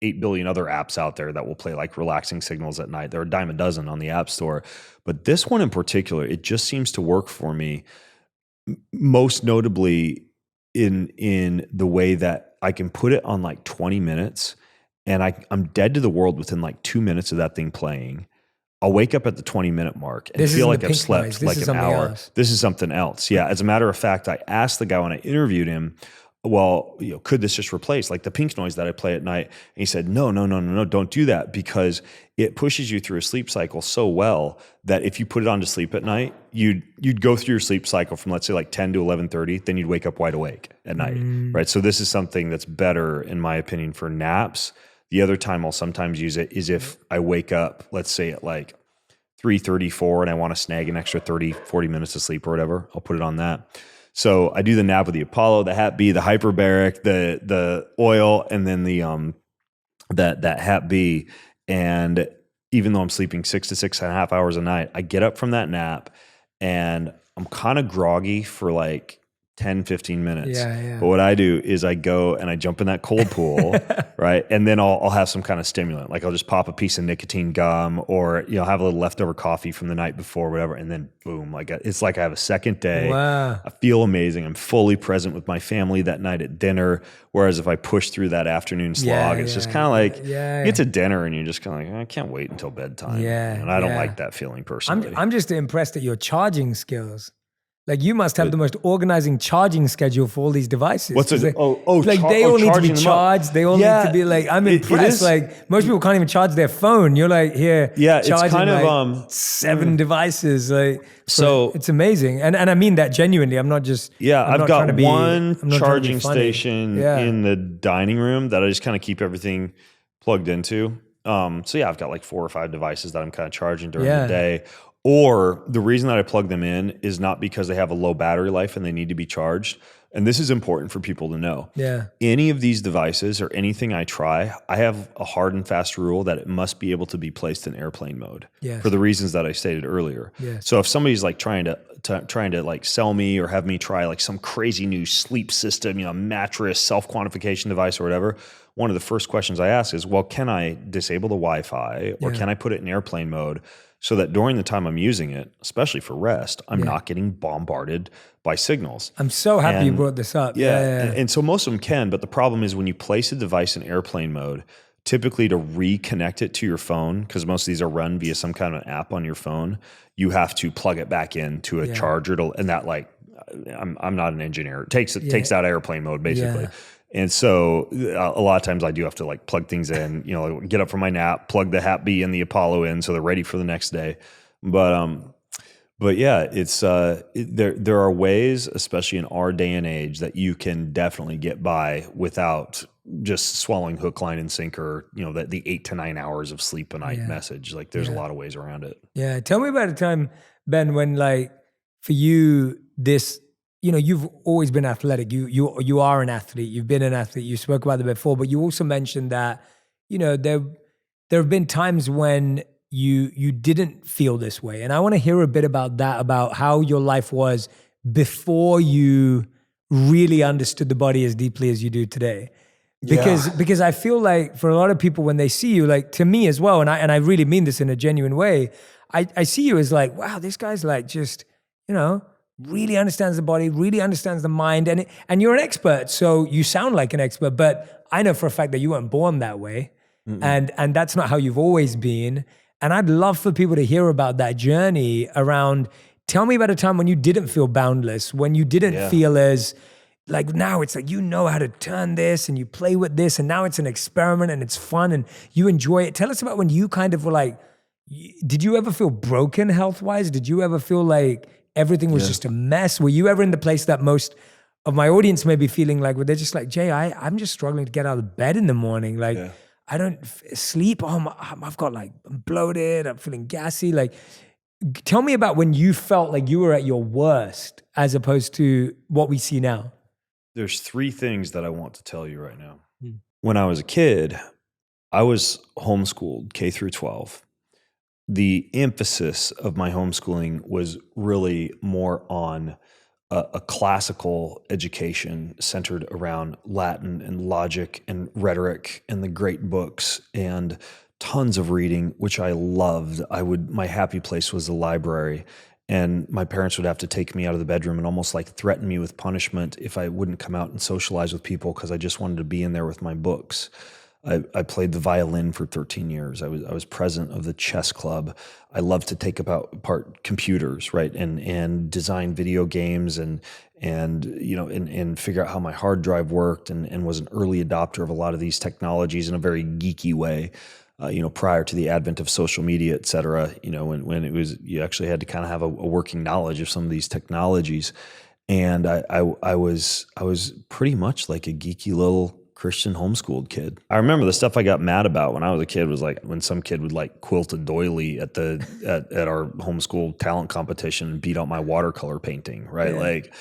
8 billion other apps out there that will play like relaxing signals at night. There are a dime a dozen on the App Store, but this one in particular, it just seems to work for me, most notably in the way that I can put it on like 20 minutes and I'm dead to the world within like 2 minutes of that thing playing. I'll wake up at the 20-minute mark and feel like I've slept like an hour. This is something else. Yeah. As a matter of fact, I asked the guy when I interviewed him, well, could this just replace like the pink noise that I play at night? And he said, no, don't do that, because it pushes you through a sleep cycle so well that if you put it on to sleep at night, you'd go through your sleep cycle from, let's say, like 10 to 11:30, then you'd wake up wide awake at night, right? So this is something that's better, in my opinion, for naps. The other time I'll sometimes use it is if I wake up, let's say at like 3:34 and I want to snag an extra 30, 40 minutes of sleep or whatever, I'll put it on that. So I do the nap with the Apollo, the HAP-B, the hyperbaric, the oil, and then the that HAP-B. And even though I'm sleeping 6 to 6.5 hours a night, I get up from that nap and I'm kind of groggy for like 10, 15 minutes. Yeah. But what I do is I go and I jump in that cold pool, right? And then I'll have some kind of stimulant. Like I'll just pop a piece of nicotine gum or, have a little leftover coffee from the night before, whatever. And then boom, it's like I have a second day. Wow. I feel amazing. I'm fully present with my family that night at dinner. Whereas if I push through that afternoon slog, it's just kind of like you get to dinner and you're just kind of like, I can't wait until bedtime. Yeah. And I don't like that feeling personally. I'm just impressed at your charging skills. Like you must have the most organizing charging schedule for all these devices. What's it? They all need to be charged. They all need to be like, I'm impressed. Like most people can't even charge their phone. You're like here, charging it's kind of 7 devices. Like so, it's amazing. And I mean that genuinely. I'm not just I've got one charging station in the dining room that I just kind of keep everything plugged into. So I've got like 4 or 5 devices that I'm kind of charging during the day. Or the reason that I plug them in is not because they have a low battery life and they need to be charged. And this is important for people to know. Yeah. Any of these devices or anything I try, I have a hard and fast rule that it must be able to be placed in airplane mode for the reasons that I stated earlier. Yes. So if somebody's like trying to like sell me or have me try like some crazy new sleep system, mattress, self-quantification device or whatever, one of the first questions I ask is, well, can I disable the Wi-Fi or can I put it in airplane mode so that during the time I'm using it, especially for rest, I'm not getting bombarded by signals. I'm so happy you brought this up. And so most of them can, but the problem is when you place a device in airplane mode, typically to reconnect it to your phone, because most of these are run via some kind of app on your phone, you have to plug it back into a charger and that I'm not an engineer. It takes out airplane mode basically. Yeah. And so a lot of times I do have to like plug things in, get up from my nap, plug the Hap B and the Apollo in so they're ready for the next day. But yeah, it's there are ways, especially in our day and age, that you can definitely get by without just swallowing hook, line, and sinker. The 8 to 9 hours of sleep a night message. Like there's a lot of ways around it. Yeah, tell me about a time, Ben, when like for you this. You've always been athletic. You are an athlete. You've been an athlete. You spoke about that before, but you also mentioned that, there have been times when you didn't feel this way. And I want to hear a bit about that, about how your life was before you really understood the body as deeply as you do today. Because I feel like for a lot of people when they see you, like to me as well, and I really mean this in a genuine way, I see you as like, wow, this guy's like just, really understands the body, really understands the mind, and you're an expert, so you sound like an expert, but I know for a fact that you weren't born that way, and that's not how you've always been, and I'd love for people to hear about that journey around, tell me about a time when you didn't feel boundless, when you didn't feel as, like now it's like how to turn this, and you play with this, and now it's an experiment, and it's fun, and you enjoy it. Tell us about when you kind of were like, did you ever feel broken health-wise? Did you ever feel like everything was just a mess? Were you ever in the place that most of my audience may be feeling like, where they're just like, Jay, I'm just struggling to get out of bed in the morning. Like, I don't sleep. I've got like, I'm bloated. I'm feeling gassy. Like, tell me about when you felt like you were at your worst as opposed to what we see now. There's 3 things that I want to tell you right now. When I was a kid, I was homeschooled K through 12. The emphasis of my homeschooling was really more on a classical education centered around Latin and logic and rhetoric and the great books and tons of reading, which I loved. My happy place was the library, and my parents would have to take me out of the bedroom and almost like threaten me with punishment if I wouldn't come out and socialize with people because I just wanted to be in there with my books. I played the violin for 13 years. I was president of the chess club. I loved to take apart computers, right, and design video games and figure out how my hard drive worked and was an early adopter of a lot of these technologies in a very geeky way. Prior to the advent of social media, et cetera, when it was, you actually had to kind of have a working knowledge of some of these technologies. And I was pretty much like a geeky little Christian homeschooled kid. I remember the stuff I got mad about when I was a kid was like when some kid would like quilt a doily at our homeschool talent competition and beat out my watercolor painting, right? Yeah. Like,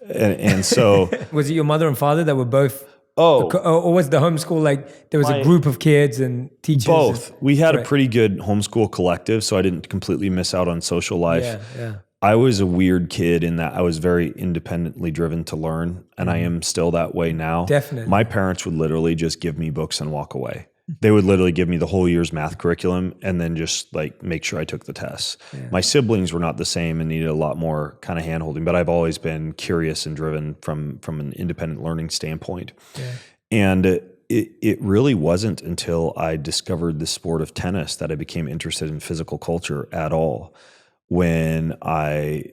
and so was it your mother and father that were both? Or was the homeschool like there was a group of kids and teachers? Both. We had a pretty good homeschool collective, so I didn't completely miss out on social life. Yeah. I was a weird kid in that I was very independently driven to learn, and I am still that way now. Definitely. My parents would literally just give me books and walk away. They would literally give me the whole year's math curriculum and then just like make sure I took the tests. Yeah. My siblings were not the same and needed a lot more kind of handholding, but I've always been curious and driven from an independent learning standpoint. Yeah. And it really wasn't until I discovered the sport of tennis that I became interested in physical culture at all. When my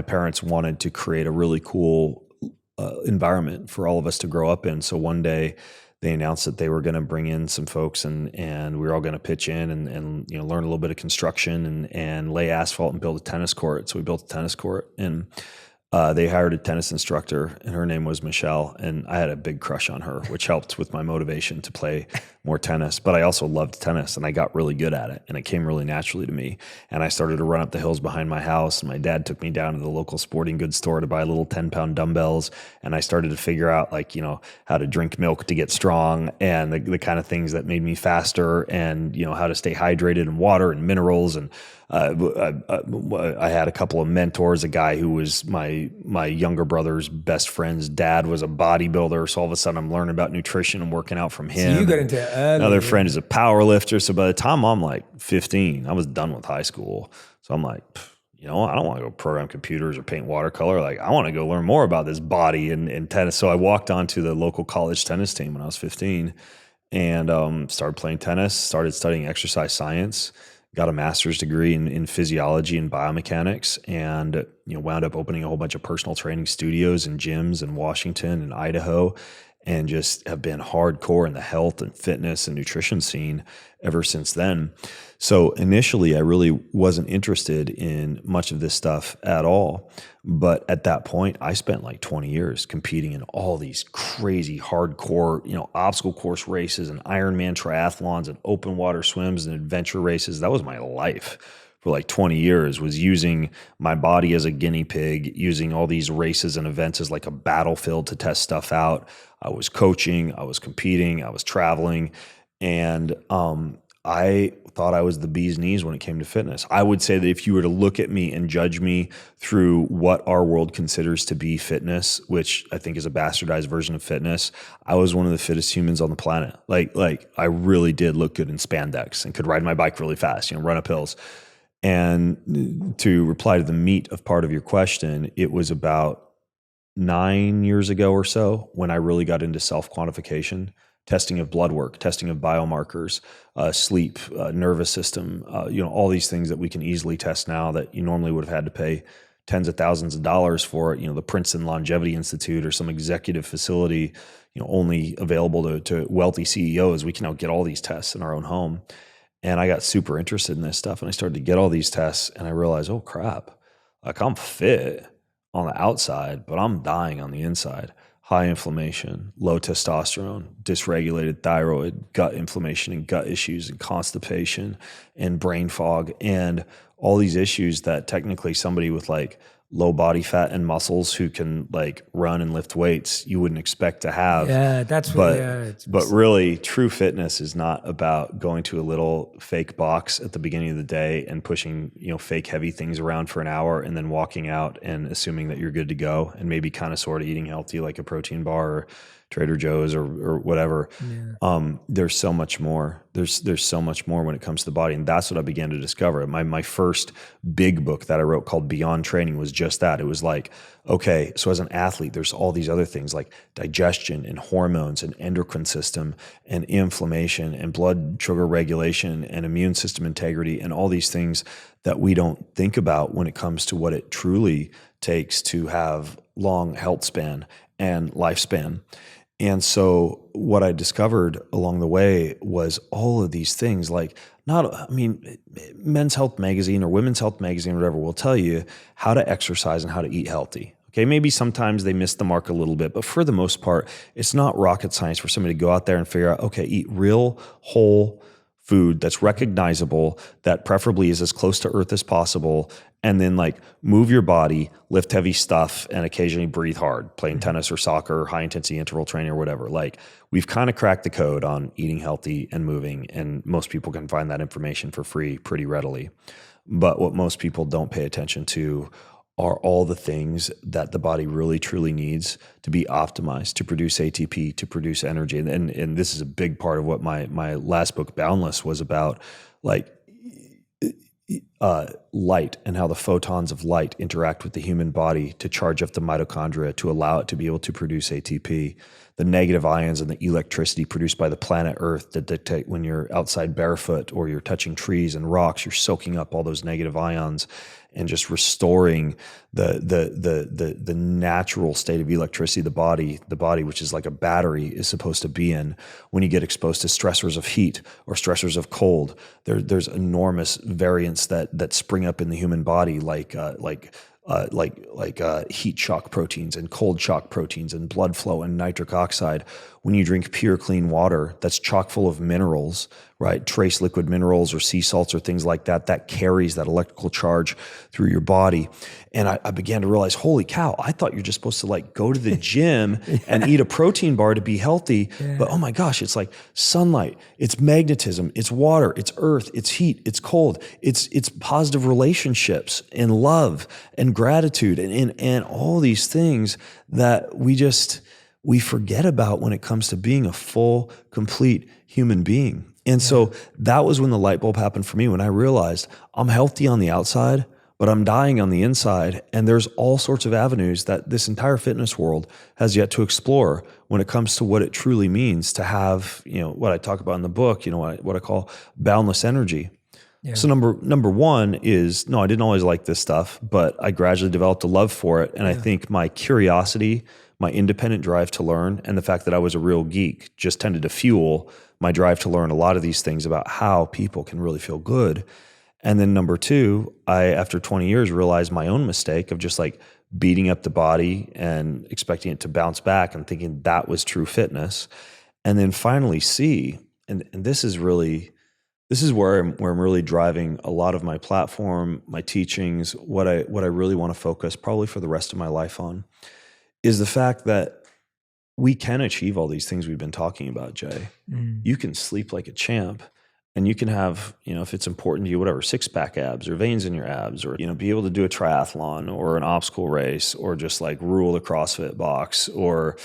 parents wanted to create a really cool environment for all of us to grow up in. So one day they announced that they were going to bring in some folks and we were all going to pitch in and learn a little bit of construction and lay asphalt and build a tennis court. So we built a tennis court, and they hired a tennis instructor, and her name was Michelle. And I had a big crush on her, which helped with my motivation to play more tennis. But I also loved tennis, and I got really good at it, and it came really naturally to me. And I started to run up the hills behind my house, and my dad took me down to the local sporting goods store to buy little 10-pound dumbbells. And I started to figure out how to drink milk to get strong, and the kind of things that made me faster, and how to stay hydrated, and water and minerals. And I had a couple of mentors. A guy who was my younger brother's best friend's dad was a bodybuilder. So all of a sudden I'm learning about nutrition and working out from him. So you got into early. Another friend is a power lifter. So by the time I'm like 15, I was done with high school. So I'm like, I don't want to go program computers or paint watercolor. Like, I want to go learn more about this body and tennis. So I walked onto the local college tennis team when I was 15 and started playing tennis, started studying exercise science, got a master's degree in physiology and biomechanics, and wound up opening a whole bunch of personal training studios and gyms in Washington and Idaho, and just have been hardcore in the health and fitness and nutrition scene ever since then. So initially, I really wasn't interested in much of this stuff at all. But at that point, I spent like 20 years competing in all these crazy hardcore, obstacle course races and Ironman triathlons and open water swims and adventure races. That was my life for like 20 years, was using my body as a guinea pig, using all these races and events as like a battlefield to test stuff out. I was coaching, I was competing, I was traveling, and I thought I was the bee's knees when it came to fitness. I would say that if you were to look at me and judge me through what our world considers to be fitness, which I think is a bastardized version of fitness, I was one of the fittest humans on the planet. Like I really did look good in spandex and could ride my bike really fast, run up hills. And to reply to the meat of part of your question, it was about 9 years ago or so when I really got into self-quantification, testing of blood work, testing of biomarkers, sleep, nervous system, all these things that we can easily test now that you normally would have had to pay tens of thousands of dollars for, the Princeton Longevity Institute or some executive facility, only available to wealthy CEOs. We can now get all these tests in our own home. And I got super interested in this stuff, and I started to get all these tests, and I realized, oh crap, like I'm fit on the outside, but I'm dying on the inside. High inflammation, low testosterone, dysregulated thyroid, gut inflammation and gut issues and constipation and brain fog and all these issues that technically somebody with like low body fat and muscles who can like run and lift weights, you wouldn't expect to have. Yeah, that's what. But really, true fitness is not about going to a little fake box at the beginning of the day and pushing fake heavy things around for an hour and then walking out and assuming that you're good to go and maybe kind of sort of eating healthy like a protein bar or Trader Joe's or whatever. Yeah. There's so much more. There's so much more when it comes to the body. And that's what I began to discover. My first big book that I wrote called Beyond Training was just that. It was like, okay, so as an athlete, there's all these other things like digestion and hormones and endocrine system and inflammation and blood sugar regulation and immune system integrity and all these things that we don't think about when it comes to what it truly takes to have long health span and lifespan. And so what I discovered along the way was all of these things Men's Health Magazine or Women's Health Magazine or whatever will tell you how to exercise and how to eat healthy. Okay, maybe sometimes they miss the mark a little bit, but for the most part, it's not rocket science for somebody to go out there and figure out, okay, eat real whole food that's recognizable, that preferably is as close to earth as possible, and then like move your body, lift heavy stuff, and occasionally breathe hard, playing tennis or soccer, high intensity interval training or whatever. Like we've kind of cracked the code on eating healthy and moving, and most people can find that information for free pretty readily. But what most people don't pay attention to are all the things that the body really truly needs to be optimized, to produce ATP, to produce energy. And this is a big part of what my last book, Boundless, was about, like light and how the photons of light interact with the human body to charge up the mitochondria to allow it to be able to produce ATP. The negative ions and the electricity produced by the planet Earth that dictate when you're outside barefoot or you're touching trees and rocks, you're soaking up all those negative ions and just restoring the natural state of electricity the body, which is like a battery, is supposed to be in when you get exposed to stressors of heat or stressors of cold. There's enormous variants that spring up in the human body, like heat shock proteins and cold shock proteins and blood flow and nitric oxide. When you drink pure, clean water that's chock full of minerals, right? Trace liquid minerals or sea salts or things like that, that carries that electrical charge through your body. And I began to realize, holy cow, I thought you're just supposed to like go to the gym and eat a protein bar to be healthy. Yeah. But oh my gosh, it's like sunlight, it's magnetism, it's water, it's earth, it's heat, it's cold, it's positive relationships and love and gratitude and all these things that we forget about when it comes to being a full, complete human being. And so that was when the light bulb happened for me, when I realized I'm healthy on the outside, but I'm dying on the inside. And there's all sorts of avenues that this entire fitness world has yet to explore when it comes to what it truly means to have, what I talk about in the book, what I call boundless energy. Yeah. So number one is, no, I didn't always like this stuff, but I gradually developed a love for it. And I think my curiosity, my independent drive to learn, and the fact that I was a real geek just tended to fuel my drive to learn a lot of these things about how people can really feel good. And then number two, I, after 20 years, realized my own mistake of just like beating up the body and expecting it to bounce back and thinking that was true fitness. And then finally and this is where I'm really driving a lot of my platform, my teachings, what I really want to focus probably for the rest of my life on, is the fact that we can achieve all these things we've been talking about, Jay. You can sleep like a champ, and you can have, if it's important to you, whatever, 6-pack abs or veins in your abs, or, be able to do a triathlon or an obstacle race, or just like rule the CrossFit box, or,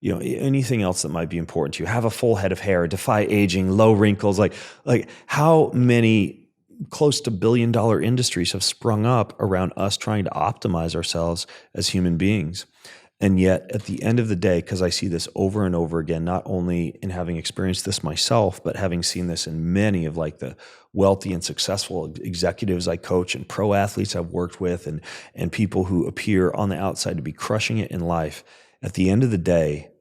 anything else that might be important to you. Have a full head of hair, defy aging, low wrinkles. Like how many close to $1 billion industries have sprung up around us trying to optimize ourselves as human beings. And yet at the end of the day, because I see this over and over again, not only in having experienced this myself, but having seen this in many of like the wealthy and successful executives I coach and pro athletes I've worked with, and people who appear on the outside to be crushing it in life. At the end of the day,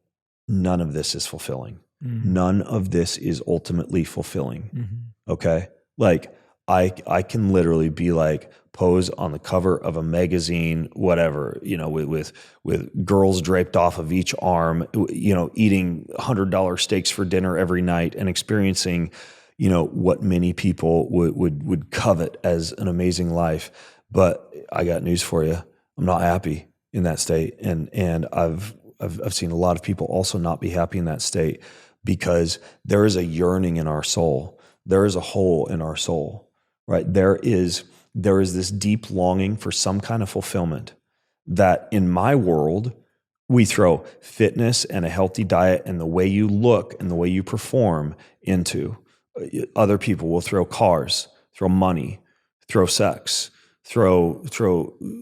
none of this is fulfilling. Mm-hmm. None of this is ultimately fulfilling. Mm-hmm. Okay? Like I can literally be like, pose on the cover of a magazine, whatever, with girls draped off of each arm, eating $100 steaks for dinner every night and experiencing, what many people would covet as an amazing life. But I got news for you. I'm not happy in that state. And I've seen a lot of people also not be happy in that state, because there is a yearning in our soul. There is a hole in our soul, right? There is this deep longing for some kind of fulfillment that in my world, we throw fitness and a healthy diet and the way you look and the way you perform into. Other people will throw cars, throw money, throw sex, throw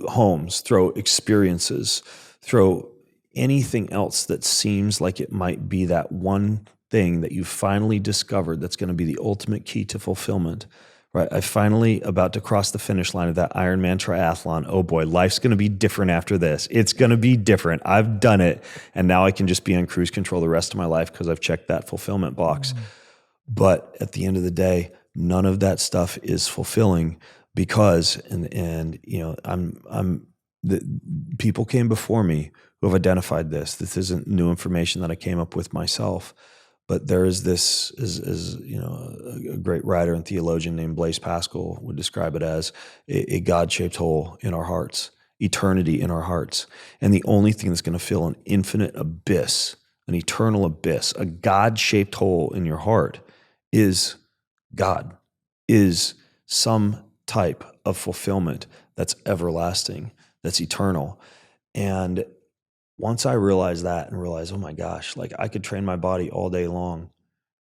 homes, throw experiences, throw anything else that seems like it might be that one thing that you finally discovered that's going to be the ultimate key to fulfillment. Right, I finally about to cross the finish line of that Ironman triathlon. Oh boy, life's going to be different after this. It's going to be different. I've done it, and now I can just be on cruise control the rest of my life because I've checked that fulfillment box. But at the end of the day, none of that stuff is fulfilling because, people came before me who have identified this. This isn't new information that I came up with myself. But there is this, a great writer and theologian named Blaise Pascal would describe it as a God-shaped hole in our hearts, eternity in our hearts. And the only thing that's going to fill an infinite abyss, an eternal abyss, a God-shaped hole in your heart is God, is some type of fulfillment that's everlasting, that's eternal. And once I realized that and realized, oh my gosh, like I could train my body all day long,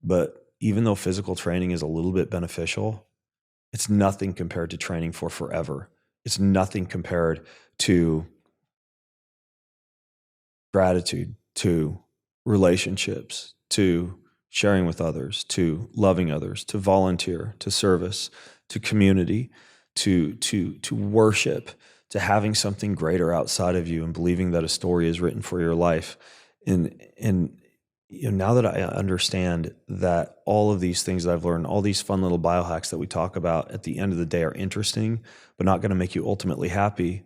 but even though physical training is a little bit beneficial, it's nothing compared to training for forever. It's nothing compared to gratitude, to relationships, to sharing with others, to loving others, to volunteer, to service, to community, to worship, to having something greater outside of you and believing that a story is written for your life. And you know, now that I understand that all of these things that I've learned, all these fun little biohacks that we talk about at the end of the day are interesting, but not going to make you ultimately happy.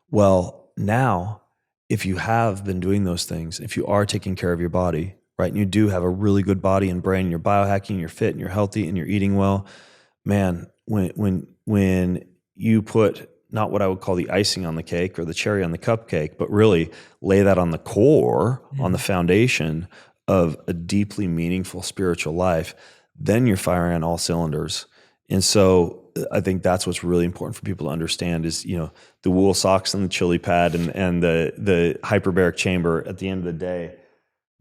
Well, now, if you have been doing those things, if you are taking care of your body, right, and you do have a really good body and brain, and you're biohacking, you're fit, and you're healthy, and you're eating well, man, when you put not what I would call the icing on the cake or the cherry on the cupcake, but really lay that on the core, on the foundation of a deeply meaningful spiritual life, then you're firing on all cylinders. And so I think that's what's really important for people to understand is, you know, the wool socks and the chili pad and the hyperbaric chamber at the end of the day.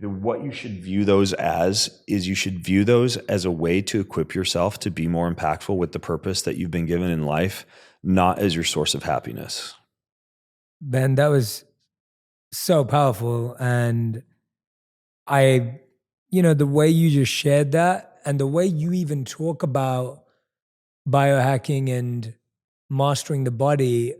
What you should view those as is you should view those as a way to equip yourself to be more impactful with the purpose that you've been given in life, not as your source of happiness. Ben, that was so powerful. And the way you just shared that and the way you even talk about biohacking and mastering the body,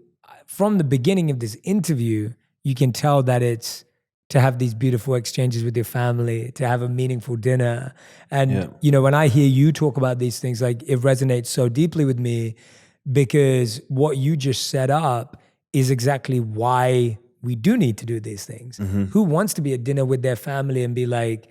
from the beginning of this interview, you can tell that it's to have these beautiful exchanges with your family, to have a meaningful dinner. And, when I hear you talk about these things, like it resonates so deeply with me because what you just set up is exactly why we do need to do these things. Mm-hmm. Who wants to be at dinner with their family and be like,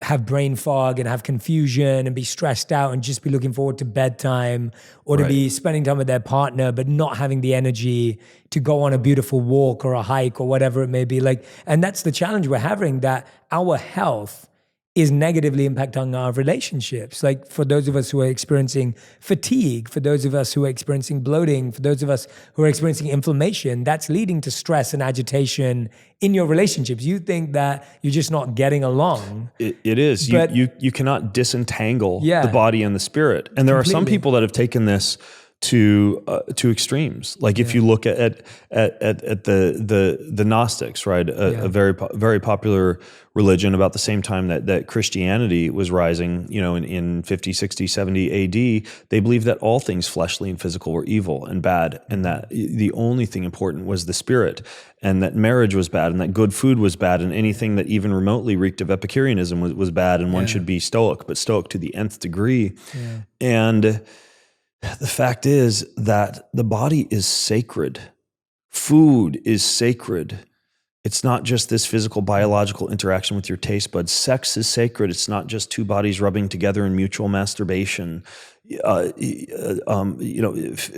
have brain fog and have confusion and be stressed out and just be looking forward to bedtime, or to be spending time with their partner but not having the energy to go on a beautiful walk or a hike or whatever it may be. Like, and that's the challenge we're having, that our health is negatively impacting our relationships. Like for those of us who are experiencing fatigue, for those of us who are experiencing bloating, for those of us who are experiencing inflammation, that's leading to stress and agitation in your relationships. You think that you're just not getting along. It is. But you cannot disentangle the body and the spirit. And there are some people that have taken this to extremes. Like if you look at the Gnostics, right? A very popular religion about the same time that Christianity was rising, in 50, 60, 70 AD, they believed that all things fleshly and physical were evil and bad, and that the only thing important was the spirit, and that marriage was bad, and that good food was bad, and anything that even remotely reeked of Epicureanism was bad, and one should be stoic, but stoic to the nth degree. Yeah. And the fact is that the body is sacred. Food is sacred. It's not just this physical, biological interaction with your taste buds. Sex is sacred. It's not just two bodies rubbing together in mutual masturbation.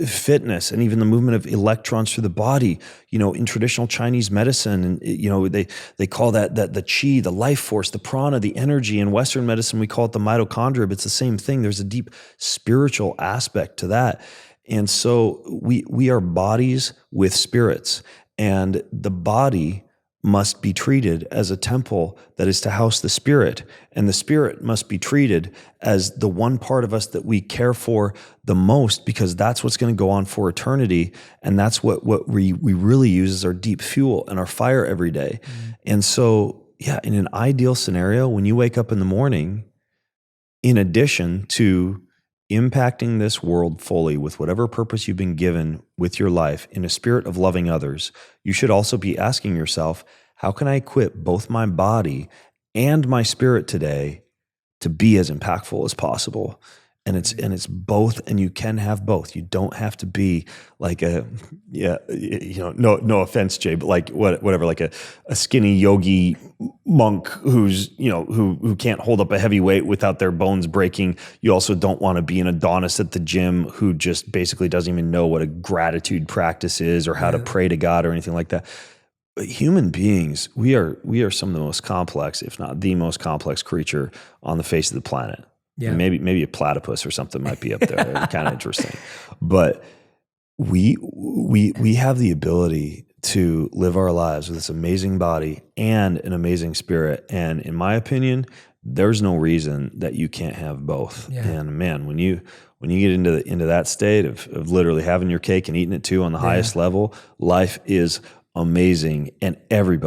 Fitness and even the movement of electrons through the body. In traditional Chinese medicine, and they call that the qi, the life force, the prana, the energy. In Western medicine, we call it the mitochondria. But it's the same thing. There's a deep spiritual aspect to that, and so we are bodies with spirits, and the body must be treated as a temple that is to house the spirit, and the spirit must be treated as the one part of us that we care for the most, because that's what's going to go on for eternity, and that's what we really use as our deep fuel and our fire every day. Mm-hmm. And so, in an ideal scenario, when you wake up in the morning, in addition to impacting this world fully with whatever purpose you've been given with your life in a spirit of loving others, you should also be asking yourself, how can I equip both my body and my spirit today to be as impactful as possible? And it's both, and you can have both. You don't have to be like no offense, Jay, but like whatever, like a skinny yogi monk who's, who can't hold up a heavy weight without their bones breaking. You also don't want to be an Adonis at the gym who just basically doesn't even know what a gratitude practice is or how to pray to God or anything like that. But human beings, we are some of the most complex, if not the most complex creature on the face of the planet. Yeah. Maybe a platypus or something might be up there. Kind of interesting. But we have the ability to live our lives with this amazing body and an amazing spirit. And in my opinion, there's no reason that you can't have both. Yeah. And man, when you get into that state of literally having your cake and eating it too on the highest level, life is amazing. And every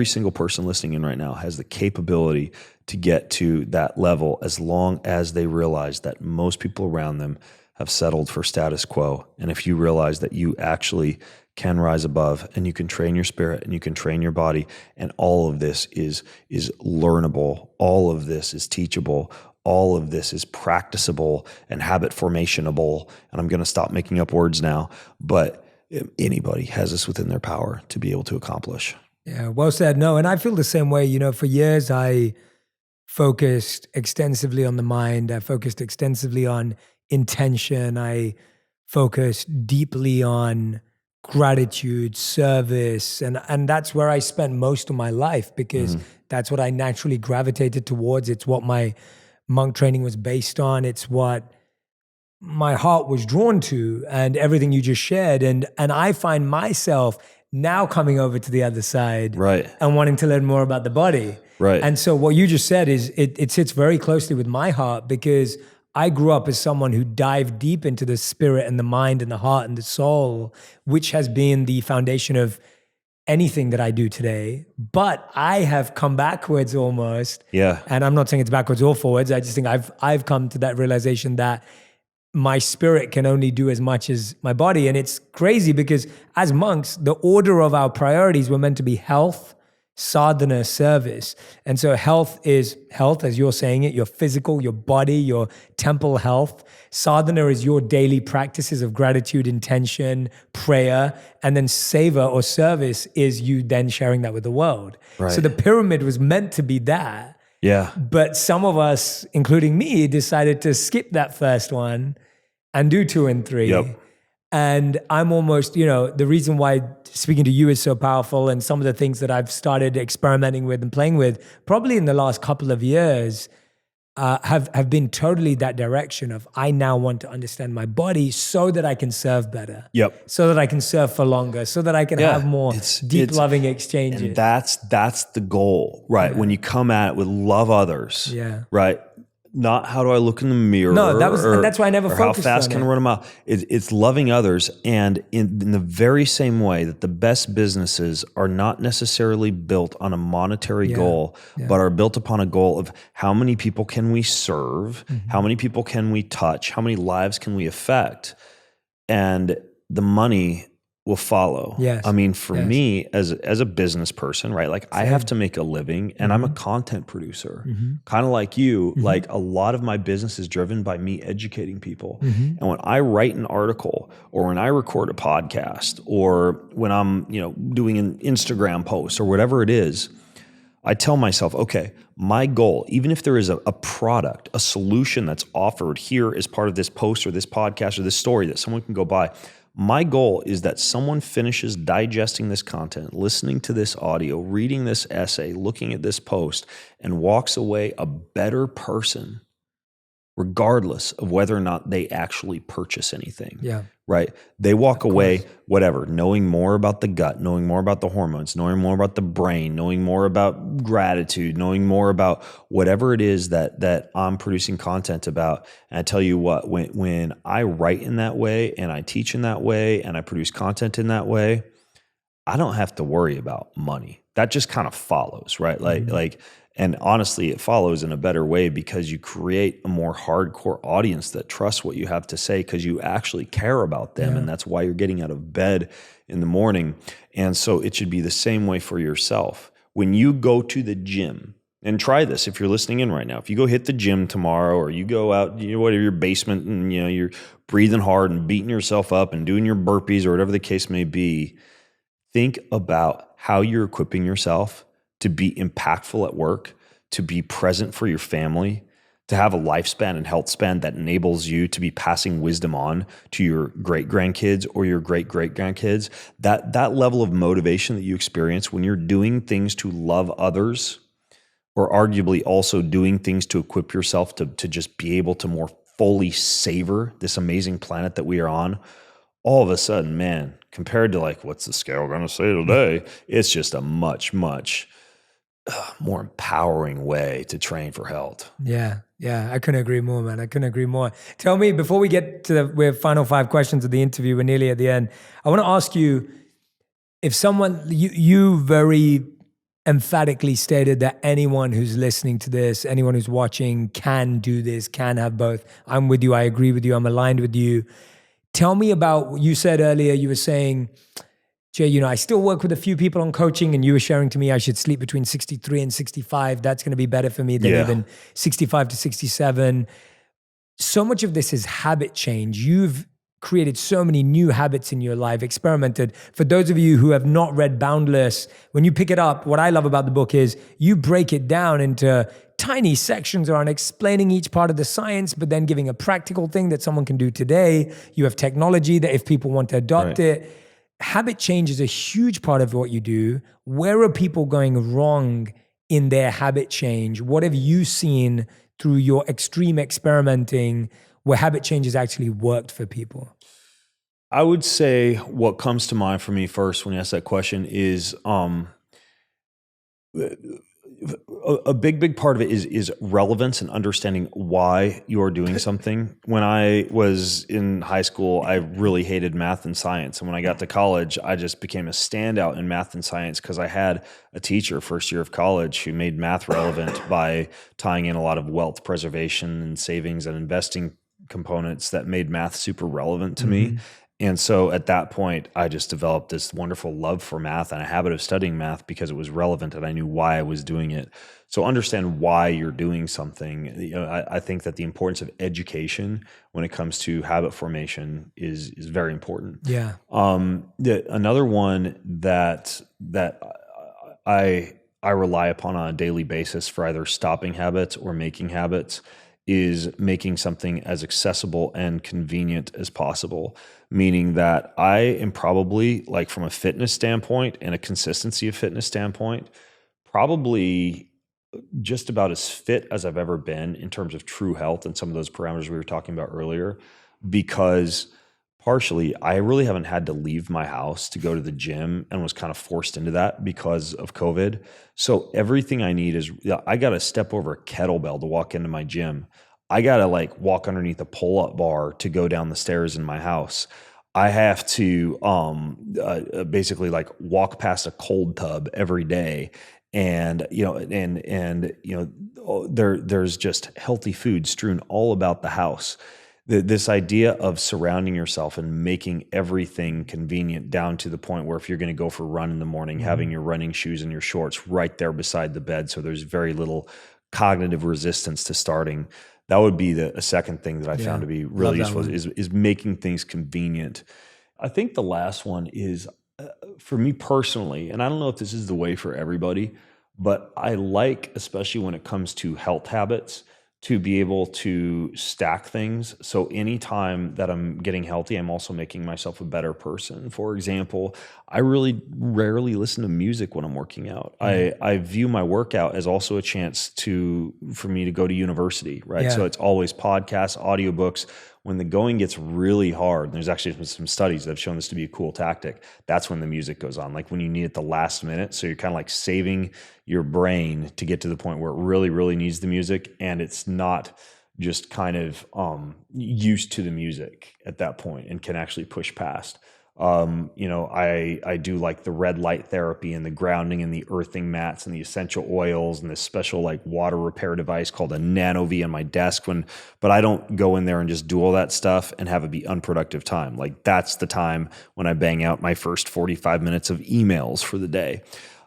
single person listening in right now has the capability to get to that level as long as they realize that most people around them have settled for status quo. And if you realize that you actually can rise above, and you can train your spirit and you can train your body, and all of this is learnable, all of this is teachable, all of this is practicable and habit formationable. And I'm going to stop making up words now, but anybody has this within their power to be able to accomplish. Yeah, well said. No, and I feel the same way. For years I focused extensively on the mind. I focused extensively on intention. I focused deeply on gratitude, service, and that's where I spent most of my life, because that's what I naturally gravitated towards. It's what my monk training was based on. It's what my heart was drawn to, and everything you just shared. And I find myself now coming over to the other side, right, and wanting to learn more about the body. Right. And so what you just said is it sits very closely with my heart, because I grew up as someone who dived deep into the spirit and the mind and the heart and the soul, which has been the foundation of anything that I do today. But I have come backwards almost. Yeah. And I'm not saying it's backwards or forwards. I just think I've come to that realization that my spirit can only do as much as my body. And it's crazy because as monks, the order of our priorities were meant to be health, sadhana, service. And so health is health, as you're saying it, your physical, your body, your temple health. Sadhana is your daily practices of gratitude, intention, prayer. And then seva or service is you then sharing that with the world. Right. So the pyramid was meant to be that. Yeah. But some of us, including me, decided to skip that first one and do 2 and 3. Yep. And I'm almost, the reason why speaking to you is so powerful, and some of the things that I've started experimenting with and playing with probably in the last couple of years have been totally that direction of, I now want to understand my body so that I can serve better. Yep. So that I can serve for longer, so that I can have more deep loving exchanges. And that's the goal, right? Yeah. When you come at it with love others, right? Not how do I look in the mirror? No, that's why I never focused on how fast can I run a mile? It's loving others, and in the very same way that the best businesses are not necessarily built on a monetary goal, but are built upon a goal of how many people can we serve, how many people can we touch, how many lives can we affect, and the money will follow. Yes. I mean, for me as a business person, right? Like I have to make a living, and I'm a content producer, kind of like you. Like a lot of my business is driven by me educating people. And when I write an article, or when I record a podcast, or when I'm, doing an Instagram post or whatever it is, I tell myself, okay, my goal, even if there is a product, a solution that's offered here as part of this post or this podcast or this story that someone can go buy, my goal is that someone finishes digesting this content, listening to this audio, reading this essay, looking at this post, and walks away a better person, regardless of whether or not they actually purchase anything. Yeah. Right? They walk away, whatever, knowing more about the gut, knowing more about the hormones, knowing more about the brain, knowing more about gratitude, knowing more about whatever it is that I'm producing content about. And I tell you what, when I write in that way, and I teach in that way, and I produce content in that way, I don't have to worry about money. That just kind of follows, right? And honestly, it follows in a better way because you create a more hardcore audience that trusts what you have to say because you actually care about them. And that's why you're getting out of bed in the morning. And so it should be the same way for yourself. When you go to the gym, and try this if you're listening in right now, if you go hit the gym tomorrow, or you go out, whatever, your basement, and you're breathing hard and beating yourself up and doing your burpees or whatever the case may be, think about how you're equipping yourself to be impactful at work, to be present for your family, to have a lifespan and health span that enables you to be passing wisdom on to your great-grandkids or your great-great-grandkids. That level of motivation that you experience when you're doing things to love others, or arguably also doing things to equip yourself to just be able to more fully savor this amazing planet that we are on, all of a sudden, man, compared to like, what's the scale going to say today? It's just a much, much more empowering way to train for health. Yeah. I couldn't agree more, man. I couldn't agree more. Tell me, before we get to the final 5 questions of the interview, we're nearly at the end. I want to ask you, if someone, you very emphatically stated that anyone who's listening to this, anyone who's watching can do this, can have both. I'm with you. I agree with you. I'm aligned with you. Tell me about what you said earlier. You were saying, Jay, I still work with a few people on coaching, and you were sharing to me I should sleep between 63 and 65. That's going to be better for me than even 65 to 67. So much of this is habit change. You've created so many new habits in your life, experimented. For those of you who have not read Boundless, when you pick it up, what I love about the book is you break it down into tiny sections around explaining each part of the science, but then giving a practical thing that someone can do today. You have technology that if people want to adopt it. Habit change is a huge part of what you do. Where are people going wrong in their habit change? What have you seen through your extreme experimenting where habit change has actually worked for people? I would say what comes to mind for me first when you ask that question is a big part of it is relevance and understanding why you're doing something. When I was in high school, I really hated math and science. And when I got to college, I just became a standout in math and science because I had a teacher first year of college who made math relevant by tying in a lot of wealth preservation and savings and investing components that made math super relevant to me. And so at that point, I just developed this wonderful love for math and a habit of studying math because it was relevant and I knew why I was doing it. So understand why you're doing something. I think that the importance of education when it comes to habit formation is very important. Yeah. Another one that I rely upon on a daily basis for either stopping habits or making habits is making something as accessible and convenient as possible. Meaning that I am probably, like from a fitness standpoint and a consistency of fitness standpoint, probably just about as fit as I've ever been in terms of true health and some of those parameters we were talking about earlier, because partially I really haven't had to leave my house to go to the gym and was kind of forced into that because of COVID. So everything I need is, I got to step over a kettlebell to walk into my gym. I got to like walk underneath a pull-up bar to go down the stairs in my house. I have to basically like walk past a cold tub every day. And, there's just healthy food strewn all about the house. This idea of surrounding yourself and making everything convenient down to the point where if you're going to go for a run in the morning, having your running shoes and your shorts right there beside the bed. So there's very little cognitive resistance to starting. That would be a second thing that I found to be really useful is making things convenient. I think the last one is for me personally, and I don't know if this is the way for everybody, but I like, especially when it comes to health habits, to be able to stack things. So anytime that I'm getting healthy, I'm also making myself a better person. For example, I really rarely listen to music when I'm working out. I view my workout as also a chance for me to go to university, right? Yeah. So it's always podcasts, audiobooks. When the going gets really hard, and there's actually some studies that have shown this to be a cool tactic, that's when the music goes on, like when you need it the last minute. So you're kind of like saving your brain to get to the point where it really, really needs the music, and it's not just kind of used to the music at that point and can actually push past. I do like the red light therapy and the grounding and the earthing mats and the essential oils and this special like water repair device called a NanoV on my desk but I don't go in there and just do all that stuff and have it be unproductive time. Like that's the time when I bang out my first 45 minutes of emails for the day.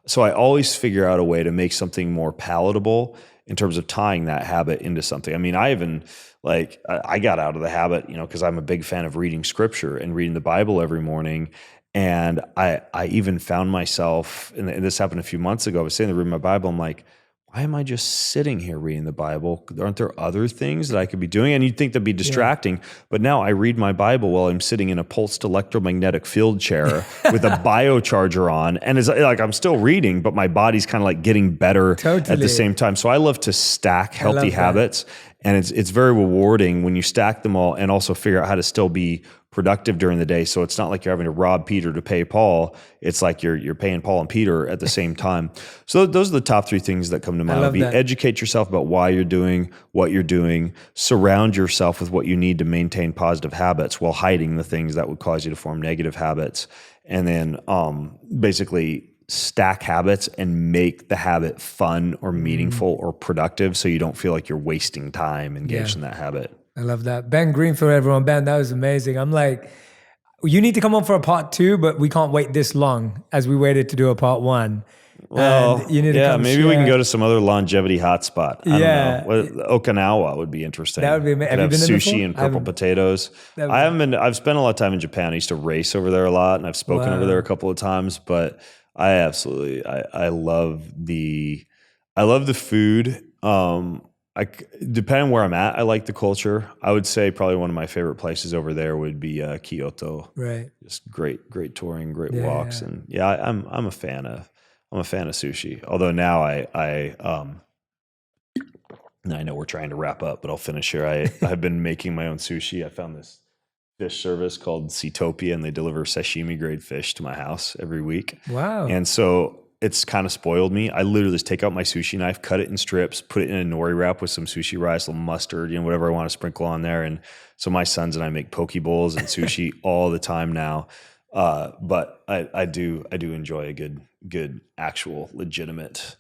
So I always figure out a way to make something more palatable in terms of tying that habit into something. I mean, I got out of the habit, because I'm a big fan of reading scripture and reading the Bible every morning. And I even found myself, and this happened a few months ago, I was sitting there reading my Bible. I'm like, why am I just sitting here reading the Bible? Aren't there other things that I could be doing? And you'd think that'd be distracting. Yeah. But now I read my Bible while I'm sitting in a pulsed electromagnetic field chair with a biocharger on. And it's like I'm still reading, but my body's kind of like getting better at the same time. So I love to stack healthy habits. And it's very rewarding when you stack them all and also figure out how to still be productive during the day. So it's not like you're having to rob Peter to pay Paul. It's like you're paying Paul and Peter at the same time. So those are the top 3 things that come to mind. Educate yourself about why you're doing what you're doing. Surround yourself with what you need to maintain positive habits while hiding the things that would cause you to form negative habits. And then basically stack habits and make the habit fun or meaningful or productive, so you don't feel like you're wasting time engaged in that habit. I love that. Ben Greenfield, everyone. Ben, that was amazing. I'm like, you need to come on for a part 2, but we can't wait this long as we waited to do a part 1. Well, and you need to come maybe we can go to some other longevity hotspot. I don't know. Okinawa would be interesting. That would be amazing. Have you been there sushi before? and purple potatoes. I haven't been. I've spent a lot of time in Japan. I used to race over there a lot, and I've spoken over there a couple of times. But I absolutely, I love the food. Depending where I'm at, I like the culture. I would say probably one of my favorite places over there would be Kyoto. Right. Just great touring, great walks, and I'm a fan of sushi. Although now I know we're trying to wrap up, but I'll finish here. I've been making my own sushi. I found this fish service called Seatopia, and they deliver sashimi grade fish to my house every week. Wow. And so it's kind of spoiled me. I literally just take out my sushi knife, cut it in strips, put it in a nori wrap with some sushi rice, a little mustard, whatever I want to sprinkle on there. And so my sons and I make poke bowls and sushi all the time now. But I do enjoy a good actual legitimate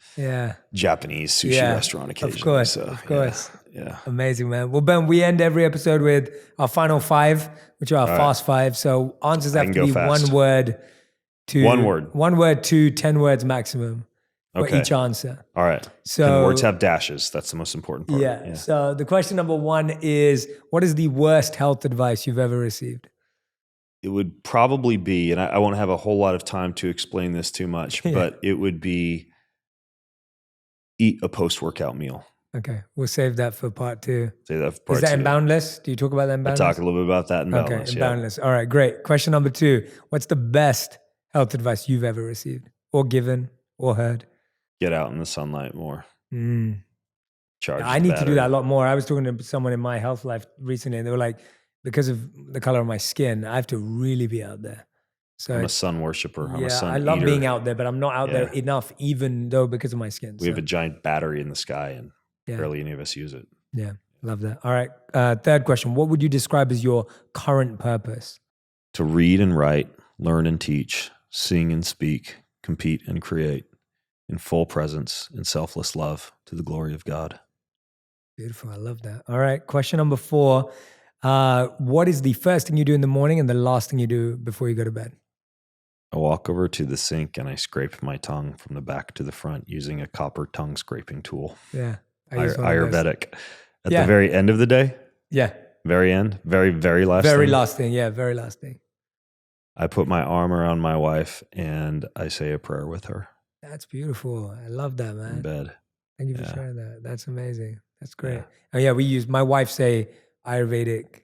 Japanese sushi restaurant occasionally. Of course. Yeah. Amazing, man. Well, Ben, we end every episode with our final 5, which are our fast 5. So answers have to be fast. one word to 10 words maximum for Okay. each answer. All right. So and words have dashes. That's the most important part. Yeah. So the question number 1 is, what is the worst health advice you've ever received? It would probably be, and I won't have a whole lot of time to explain this too much, but it would be eat a post-workout meal. Okay. We'll save that for part 2. Say that for part 2. Is that in Boundless? Do you talk about that in Boundless? I talk a little bit about that in Boundless. Okay, in Boundless. All right, great. Question number 2. What's the best health advice you've ever received or given or heard? Get out in the sunlight more. Charge. I need to do that a lot more. I was talking to someone in my health life recently, and they were like, because of the color of my skin, I have to really be out there. So I'm a sun worshiper. I'm a sun I love eater. being out there, but I'm not out there enough, even though because of my skin. We have a giant battery in the sky, and barely any of us use it. Yeah, love that. All right, third question. What would you describe as your current purpose? To read and write, learn and teach, sing and speak, compete and create, in full presence and selfless love to the glory of God. Beautiful. I love that. All right, question number 4. What is the first thing you do in the morning and the last thing you do before you go to bed? I walk over to the sink and I scrape my tongue from the back to the front using a copper tongue scraping tool. Yeah. Ayurvedic. At the very end of the day? Yeah. Very end? Very last Very thing? last thing. Yeah, very last thing. I put my arm around my wife and I say a prayer with her. That's beautiful. I love that, man. In bed. Thank you for sharing that. That's amazing. That's great. Oh yeah, my wife say Ayurvedic.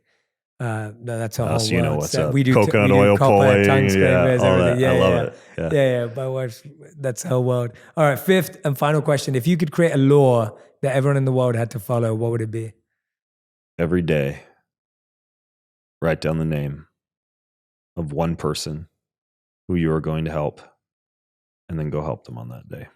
No, that's a whole so you know what's up. We do coconut oil pulling, tongue scrapers, all everything. that. I love it. Yeah. My wife's, that's her world. All right, 5th and final question. If you could create a law that everyone in the world had to follow, what would it be? Every day, write down the name of one person who you are going to help, and then go help them on that day.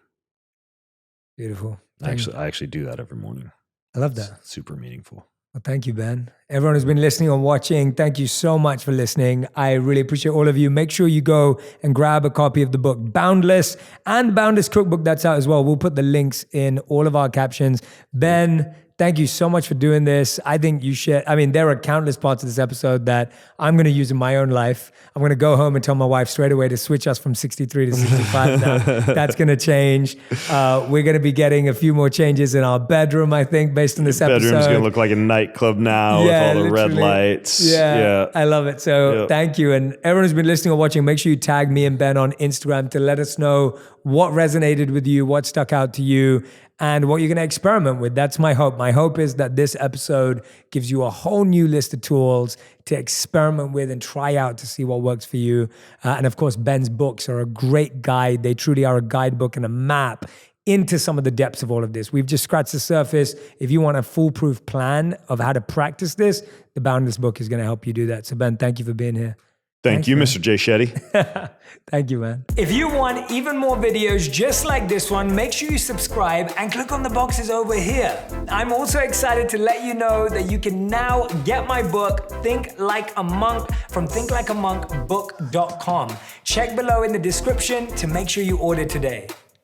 Beautiful. I actually do that every morning. I love that. It's super meaningful. Well, thank you, Ben. Everyone who's been listening or watching, thank you so much for listening. I really appreciate all of you. Make sure you go and grab a copy of the book Boundless and Boundless Cookbook. That's out as well. We'll put the links in all of our captions. Ben, thank you so much for doing this. I think you should. I mean, there are countless parts of this episode that I'm going to use in my own life. I'm going to go home and tell my wife straight away to switch us from 63 to 65 now. That's going to change. We're going to be getting a few more changes in our bedroom, I think, based on this episode. Bedroom's going to look like a nightclub now with all the red lights. Yeah, I love it. So thank you. And everyone who's been listening or watching, make sure you tag me and Ben on Instagram to let us know what resonated with you, what stuck out to you, and what you're going to experiment with. That's my hope. My hope is that this episode gives you a whole new list of tools to experiment with and try out to see what works for you. And of course, Ben's books are a great guide. They truly are a guidebook and a map into some of the depths of all of this. We've just scratched the surface. If you want a foolproof plan of how to practice this, the Boundless book is going to help you do that. So Ben, thank you for being here. Thank you, Mr. Jay Shetty. Thank you, man. If you want even more videos just like this one, make sure you subscribe and click on the boxes over here. I'm also excited to let you know that you can now get my book, Think Like a Monk, from thinklikeamonkbook.com. Check below in the description to make sure you order today.